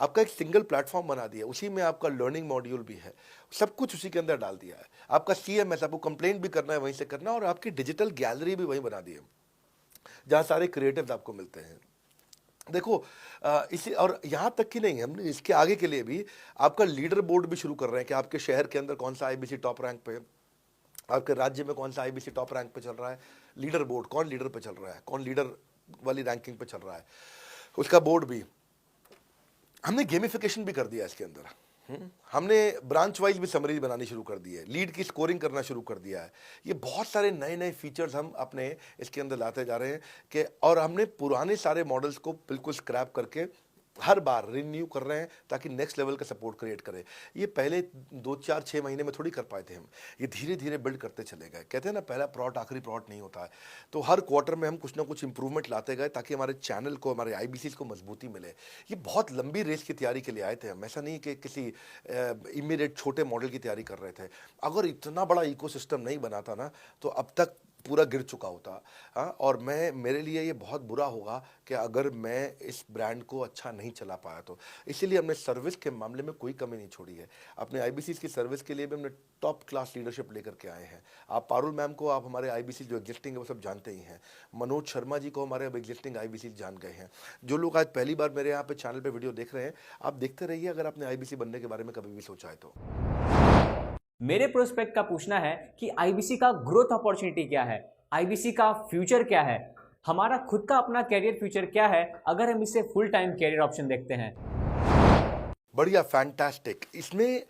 आपका एक सिंगल प्लेटफॉर्म बना दिया, उसी में आपका लर्निंग मॉड्यूल भी है, सब कुछ उसी के अंदर डाल दिया है। आपका CMS, आपको कंप्लेंट भी करना है वहीं से करना, और आपकी डिजिटल गैलरी भी वहीं बना दी है, जहाँ सारे क्रिएटिव्स आपको मिलते हैं। देखो इसी, और यहाँ तक कि नहीं, हमने इसके आगे के लिए भी आपका लीडर बोर्ड भी शुरू कर रहे हैं कि आपके शहर के अंदर कौन सा IBC टॉप रैंक पे, आपके राज्य में कौन सा IBC टॉप रैंक पे चल रहा है, लीडर बोर्ड कौन लीडर पे चल रहा है, कौन लीडर वाली रैंकिंग पे चल रहा है, उसका बोर्ड भी हमने गेमिफिकेशन भी कर दिया इसके अंदर। हमने ब्रांच वाइज भी समरी बनानी शुरू कर दी है, लीड की स्कोरिंग करना शुरू कर दिया है। ये बहुत सारे नए नए फीचर्स हम अपने इसके अंदर लाते जा रहे हैं कि, और हमने पुराने सारे मॉडल्स को बिल्कुल स्क्रैप करके हर बार रिन्यू कर रहे हैं ताकि नेक्स्ट लेवल का सपोर्ट क्रिएट करें। ये पहले 2, 4, 6 महीने में थोड़ी कर पाए थे हम, ये धीरे धीरे बिल्ड करते चले गए। कहते हैं ना, पहला प्लॉट आखिरी प्लॉट नहीं होता है। तो हर क्वार्टर में हम कुछ ना कुछ इंप्रूवमेंट लाते गए ताकि हमारे चैनल को, हमारे IBCs को मजबूती मिले। ये बहुत लंबी रेस की तैयारी के लिए आए थे हम, ऐसा नहीं कि किसी इमीडिएट छोटे मॉडल की तैयारी कर रहे थे। अगर इतना बड़ा इकोसिस्टम नहीं बना था ना, तो अब तक पूरा गिर चुका होता। हाँ, और मेरे लिए ये बहुत बुरा होगा कि अगर मैं इस ब्रांड को अच्छा नहीं चला पाया तो। इसीलिए हमने सर्विस के मामले में कोई कमी नहीं छोड़ी है। अपने IBCs की सर्विस के लिए भी हमने टॉप क्लास लीडरशिप लेकर के आए हैं। आप पारुल मैम को, आप हमारे IBC जो एग्जिस्टिंग है वो सब जानते ही हैं। मनोज शर्मा जी को हमारे अब एग्जिस्टिंग IBC जान गए हैं। जो लोग आज पहली बार मेरे यहाँ पे चैनल पे वीडियो देख रहे हैं, आप देखते रहिए अगर आपने IBC बनने के बारे में कभी भी सोचा है तो। मेरे प्रोस्पेक्ट का पूछना है कि IBC का ग्रोथ अपॉर्चुनिटी क्या है, IBC का फ्यूचर क्या है, हमारा खुद का अपना कैरियर फ्यूचर क्या है अगर हम इसे फुल टाइम कैरियर ऑप्शन देखते हैं। बढ़िया, फैंटास्टिक। इसमें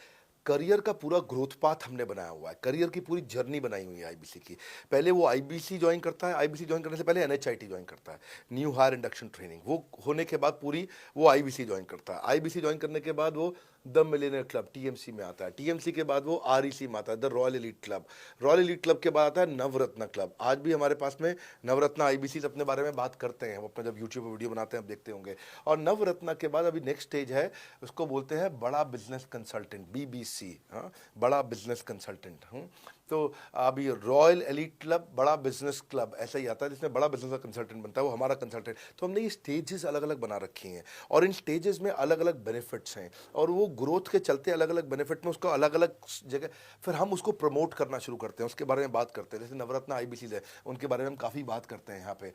करियर का पूरा ग्रोथ पाथ हमने बनाया हुआ है, करियर की पूरी जर्नी बनाई हुई है IBC की। पहले वो IBC ज्वाइन करता है, IBC ज्वाइन करने से पहले NHIT ज्वाइन करता है, न्यू हायर इंडक्शन ट्रेनिंग। वो होने के बाद पूरी वो IBC ज्वाइन करता है। IBC ज्वाइन करने के बाद वो द मिलियनियर क्लब TMC में आता है, TMC के बाद वो REC में आता है, the royal elite club, royal elite club के बाद आता है नवरत्न क्लब। आज भी हमारे पास में नवरत्न IBCs अपने बारे में बात करते हैं, वो अपने जब यूट्यूब पर वीडियो बनाते हैं आप देखते होंगे। और नवरत्न के बाद अभी नेक्स्ट स्टेज है, उसको बोलते हैं बड़ा बिजनेस कंसल्टेंट, BBC। हाँ, बड़ा बिजनेस कंसल्टेंट। तो अभी रॉयल एलीट क्लब, बड़ा बिजनेस क्लब, ऐसा ही आता है जिसमें बड़ा बिजनेस का कंसल्टेंट बनता है, वो हमारा कंसल्टेंट। तो हमने ये स्टेजेस अलग अलग बना रखी हैं और इन स्टेजेस में अलग अलग बेनिफिट्स हैं और वो ग्रोथ के चलते अलग अलग बेनिफिट में उसको अलग अलग जगह फिर हम उसको प्रमोट करना शुरू करते हैं, उसके बारे में बात करते हैं। जैसे नवरत्न IBCs है, उनके बारे में हम काफ़ी बात करते हैं यहाँ पे।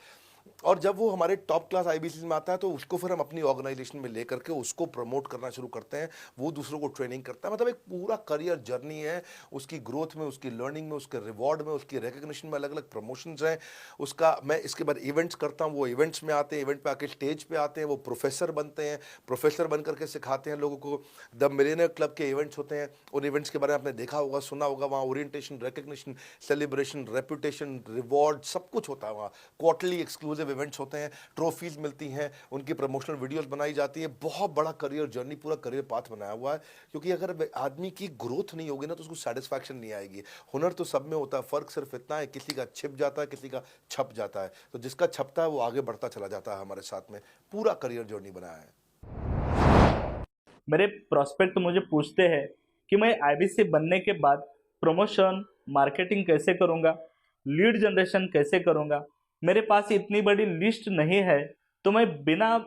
और जब वो हमारे टॉप क्लास IBCs में आता है तो उसको फिर हम अपनी ऑर्गेनाइजेशन में लेकर के उसको प्रमोट करना शुरू करते हैं, वो दूसरों को ट्रेनिंग करता है। मतलब एक पूरा करियर जर्नी है, उसकी ग्रोथ में, उसकी लर्निंग में, उसके रिवॉर्ड में, उसकी रिकग्निशन में अलग अलग प्रमोशंस हैं उसका। मैं इसके बाद इवेंट्स करता हूँ, वो इवेंट्स में आते हैं, इवेंट पे आके स्टेज पे आते हैं, वो प्रोफेसर बनते हैं, प्रोफेसर बन करके सिखाते हैं लोगों को। द मिलियनियर क्लब के इवेंट्स होते हैं, उन इवेंट्स के बारे में आपने देखा होगा, सुना होगा। वहाँ orientation, recognition, celebration, reputation, reward सब कुछ होता है। वहाँ क्वार्टरली एक्सक्लूसिव इवेंट्स होते हैं, ट्रॉफीज मिलती हैं, उनकी प्रमोशनल वीडियोस बनाई जाती है। बहुत बड़ा करियर जर्नी, पूरा करियर पाथ बनाया हुआ है। क्योंकि अगर आदमी की ग्रोथ नहीं होगी ना तो उसको सेटिस्फैक्शन नहीं आएगी। हुनर तो सब में होता है, फर्क सिर्फ इतना है किसी का छिप जाता है, किसी का छप जाता है। तो जिसका छपता है वो आगे बढ़ता चला जाता है। हमारे साथ में पूरा करियर जर्नी बनाया है। मेरे प्रोस्पेक्ट मुझे पूछते हैं कि मैं IBC बनने के बाद प्रमोशन, मार्केटिंग कैसे करूंगा, लीड जनरेशन कैसे करूंगा। मेरे पास इतनी बड़ी लिस्ट नहीं है, तो मैं बिना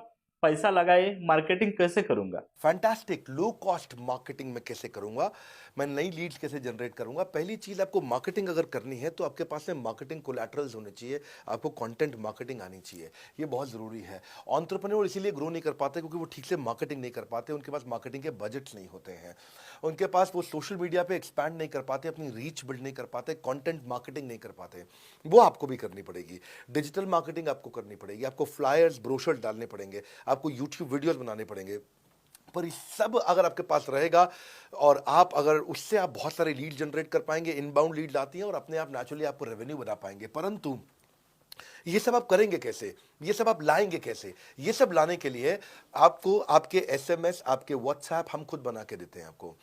पैसा लगाए मार्केटिंग कैसे करूंगा? फैंटास्टिक। लो कॉस्ट मार्केटिंग में कैसे करूंगा, मैं नई लीड्स कैसे जनरेट करूंगा। पहली चीज, आपको मार्केटिंग अगर करनी है तो आपके पास में मार्केटिंग कोलैटरल्स होने चाहिए, आपको कंटेंट मार्केटिंग आनी चाहिए, ये बहुत जरूरी है। एंटरप्रेन्योर इसीलिए ग्रो नहीं कर पाते क्योंकि वो ठीक से मार्केटिंग नहीं कर पाते, उनके पास मार्केटिंग के बजट्स नहीं होते हैं, उनके पास वो सोशल मीडिया पे एक्सपैंड नहीं कर पाते, अपनी रीच बिल्ड नहीं कर पाते, कंटेंट मार्केटिंग नहीं कर पाते। वो आपको भी करनी पड़ेगी। डिजिटल मार्केटिंग आपको करनी पड़ेगी, आपको फ्लायर्स ब्रोशर्स डालने पड़ेंगे, आपको यूट्यूब वीडियोस बनाने पड़ेंगे। पर ये सब अगर आपके पास रहेगा और आप अगर उससे आप बहुत सारे लीड जनरेट कर पाएंगे, इनबाउंड लीड आती हैं और अपने आप नेचुरली आपको रेवेन्यू बना पाएंगे। परंतु ये सब आप करेंगे कैसे, ये सब आप लाएंगे कैसे? ये सब लाने के लिए आपको आपके एसएमएस, आपके व्हाट्सएप हम खुद बना के देते हैं। आपको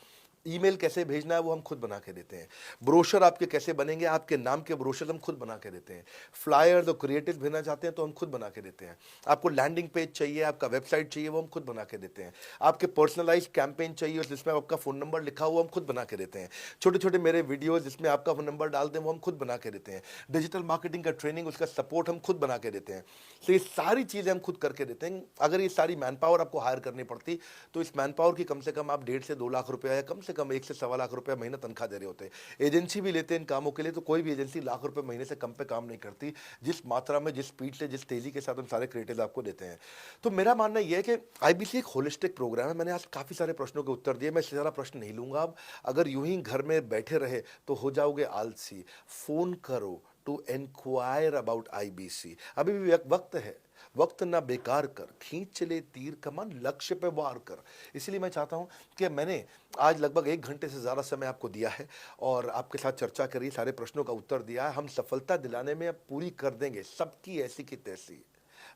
ईमेल कैसे भेजना है वो हम खुद बना के देते हैं। ब्रोशर आपके कैसे बनेंगे, आपके नाम के ब्रोशर हम खुद बना के देते हैं। फ्लायर्स और क्रिएटिव भेजना चाहते हैं तो हम खुद बना के देते हैं। आपको लैंडिंग पेज चाहिए, आपका वेबसाइट चाहिए, वो हम खुद बना के देते हैं। आपके पर्सनलाइज कैंपेन चाहिए जिसमें आपका फ़ोन नंबर लिखा हुआ, हम खुद बना के देते हैं। छोटे छोटे मेरे वीडियोज़ जिसमें आपका फ़ोन नंबर डाल दें वो हम खुद बना के देते हैं। डिजिटल मार्केटिंग का ट्रेनिंग, उसका सपोर्ट हम खुद बना के देते हैं। तो ये सारी चीज़ें हम खुद करके देते हैं। अगर ये सारी मैन पावर आपको हायर करनी पड़ती तो इस मैन पावर की कम से कम आप 1.5 से 2 लाख रुपया या कम से कम 1 से 1.25 लाख रुपया महीना तनख्वाह दे रहे होते हैं। एजेंसी भी लेते हैं इन कामों के लिए, तो कोई भी एजेंसी लाख रुपए महीने से कम पे काम नहीं करती, जिस मात्रा में, जिस स्पीड से, जिस तेजी के साथ हम सारे क्रिएटिव आपको देते हैं। तो मेरा मानना यह है कि आईबीसी एक होलिस्टिक प्रोग्राम है। मैंने आज काफ़ी सारे प्रश्नों के उत्तर दिए, मैं इससे ज़्यादा प्रश्न नहीं लूँगा। अब अगर यूं ही घर में बैठे रहे तो हो जाओगे आलसी। फ़ोन करो टू इंक्वायर अबाउट आईबीसी। अभी भी वक्त है, वक्त ना बेकार कर, खींच चले तीर कमान, लक्ष्य पे वार कर। इसलिए मैं चाहता हूं कि मैंने आज लगभग 1 घंटे से ज़्यादा समय आपको दिया है और आपके साथ चर्चा करी, सारे प्रश्नों का उत्तर दिया है। हम सफलता दिलाने में अब पूरी कर देंगे, सबकी ऐसी की तैसी।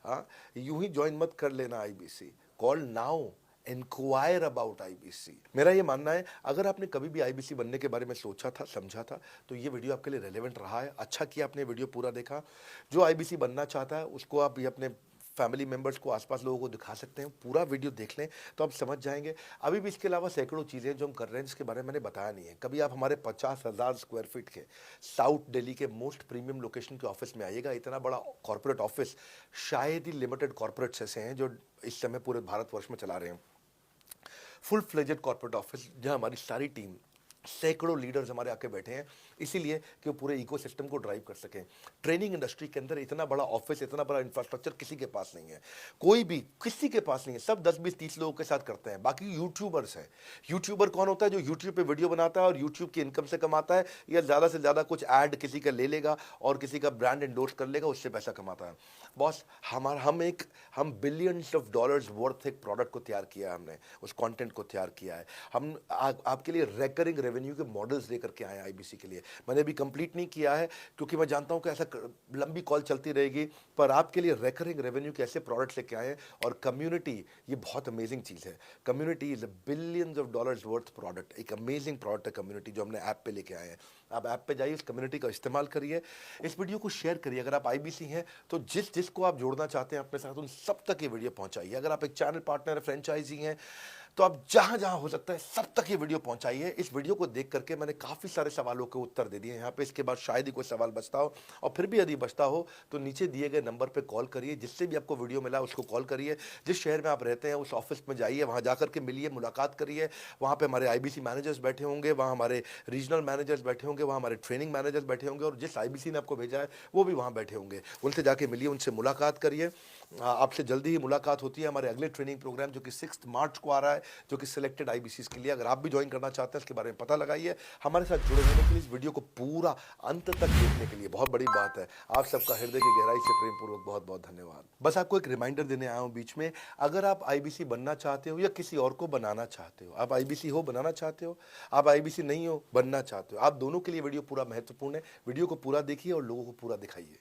हाँ, यूं ही ज्वाइन मत कर लेना IBC. Call now, enquire about IBC. मेरा ये मानना है, अगर आपने कभी भी आईबीसी बनने के बारे में सोचा था, समझा था, तो ये वीडियो आपके लिए रेलेवेंट रहा है। अच्छा किया आपने वीडियो पूरा देखा। जो आईबीसी बनना चाहता है उसको आप ये अपने फैमिली मेंबर्स को, आसपास लोगों को दिखा सकते हैं। पूरा वीडियो देख लें तो आप समझ जाएंगे। अभी भी इसके अलावा सैकड़ों चीज़ें जो हम कर रहे हैं जिसके बारे में मैंने बताया नहीं है। कभी आप हमारे 50,000 स्क्वायर फीट के साउथ दिल्ली के मोस्ट प्रीमियम लोकेशन के ऑफिस में आइएगा। इतना बड़ा कॉर्पोरेट ऑफिस शायद ही लिमिटेड कॉर्पोरेट्स ऐसे हैं जो इस समय पूरे भारतवर्ष में चला रहे हैं। फुल फ्लेजेड कॉर्पोरेट ऑफिस जहां हमारी सारी टीम, सैकड़ों लीडर्स हमारे आके बैठे हैं, इसीलिए कि वो पूरे इकोसिस्टम को ड्राइव कर सकें। ट्रेनिंग इंडस्ट्री के अंदर इतना बड़ा ऑफिस, इतना बड़ा इंफ्रास्ट्रक्चर किसी के पास नहीं है, कोई भी किसी के पास नहीं है। सब 10, 20, 30 लोगों के साथ करते हैं। बाकी यूट्यूबर्स हैं। यूट्यूबर कौन होता है? जो यूट्यूब पे वीडियो बनाता है और यूट्यूब की इनकम से कमाता है, या ज़्यादा से ज़्यादा कुछ ऐड किसी का ले लेगा और किसी का ब्रांड एंडोर्स कर लेगा, उससे पैसा कमाता है। बॉस, हम बिलियंस ऑफ डॉलर्स वर्थ एक प्रोडक्ट को तैयार किया है, हमने उस कंटेंट को तैयार किया है। हम आपके लिए रेकरिंग रेवेन्यू के मॉडल्स लेकर के आए आईबीसी के लिए। मैंने अभी कंप्लीट नहीं किया है क्योंकि मैं जानता हूं कि ऐसा लंबी कॉल चलती रहेगी, पर आपके लिए रेकरिंग रेवेन्यू के ऐसे प्रोडक्ट्स लेके आए हैं। और कम्युनिटी, ये बहुत अमेजिंग चीज़ है। Community is a billions of dollars worth product. एक अमेजिंग प्रोडक्ट है कम्युनिटी, जो हमने ऐप पे लेके आए हैं। आप ऐप पे जाइए, इस कम्युनिटी का इस्तेमाल करिए, इस वीडियो को शेयर करिए। अगर आप आईबीसी हैं तो जिसको आप जोड़ना चाहते हैं अपने साथ, उन सब तक ये वीडियो पहुंचाइए। अगर आप एक चैनल पार्टनर, फ्रेंचाइजी हैं, तो आप जहां जहां हो सकता है सब तक ये वीडियो पहुंचाइए। इस वीडियो को देख करके मैंने काफ़ी सारे सवालों के उत्तर दे दिए यहाँ पे। इसके बाद शायद ही कोई सवाल बचता हो, और फिर भी यदि बचता हो तो नीचे दिए गए नंबर पे कॉल करिए। जिससे भी आपको वीडियो मिला उसको कॉल करिए। जिस शहर में आप रहते हैं उस ऑफिस में जाइए, वहाँ जाकर के मिलिए, मुलाकात करिए। वहाँ पे हमारे आईबीसी मैनेजर्स बैठे होंगे, वहाँ हमारे रीजनल मैनेजर्स बैठे होंगे, वहाँ हमारे ट्रेनिंग मैनेजर्स बैठे होंगे, और जिस आईबीसी ने आपको भेजा है वो भी वहाँ बैठे होंगे। उनसे जाके मिलिए, उनसे मुलाकात करिए। आपसे जल्दी ही मुलाकात होती है। हमारे अगले ट्रेनिंग प्रोग्राम जो कि 6 मार्च को आ रहा है, जो कि सिलेक्टेड आईबीसीज के लिए, अगर आप भी ज्वाइन करना चाहते हैं इसके बारे में पता लगाइए। हमारे साथ जुड़े रहने के लिए, इस वीडियो को पूरा अंत तक देखने के लिए बहुत बड़ी बात है। आप सबका हृदय की गहराई से प्रेम पूर्वक बहुत बहुत धन्यवाद। बस आपको एक रिमाइंडर देने आया हूँ बीच में, अगर आप आईबीसी बनना चाहते हो या किसी और को बनाना चाहते हो, आप आईबीसी हो, बनाना चाहते हो, आप आईबीसी नहीं हो, बनना चाहते हो, आप दोनों के लिए वीडियो पूरा महत्वपूर्ण है। वीडियो को पूरा देखिए और लोगों को पूरा दिखाइए।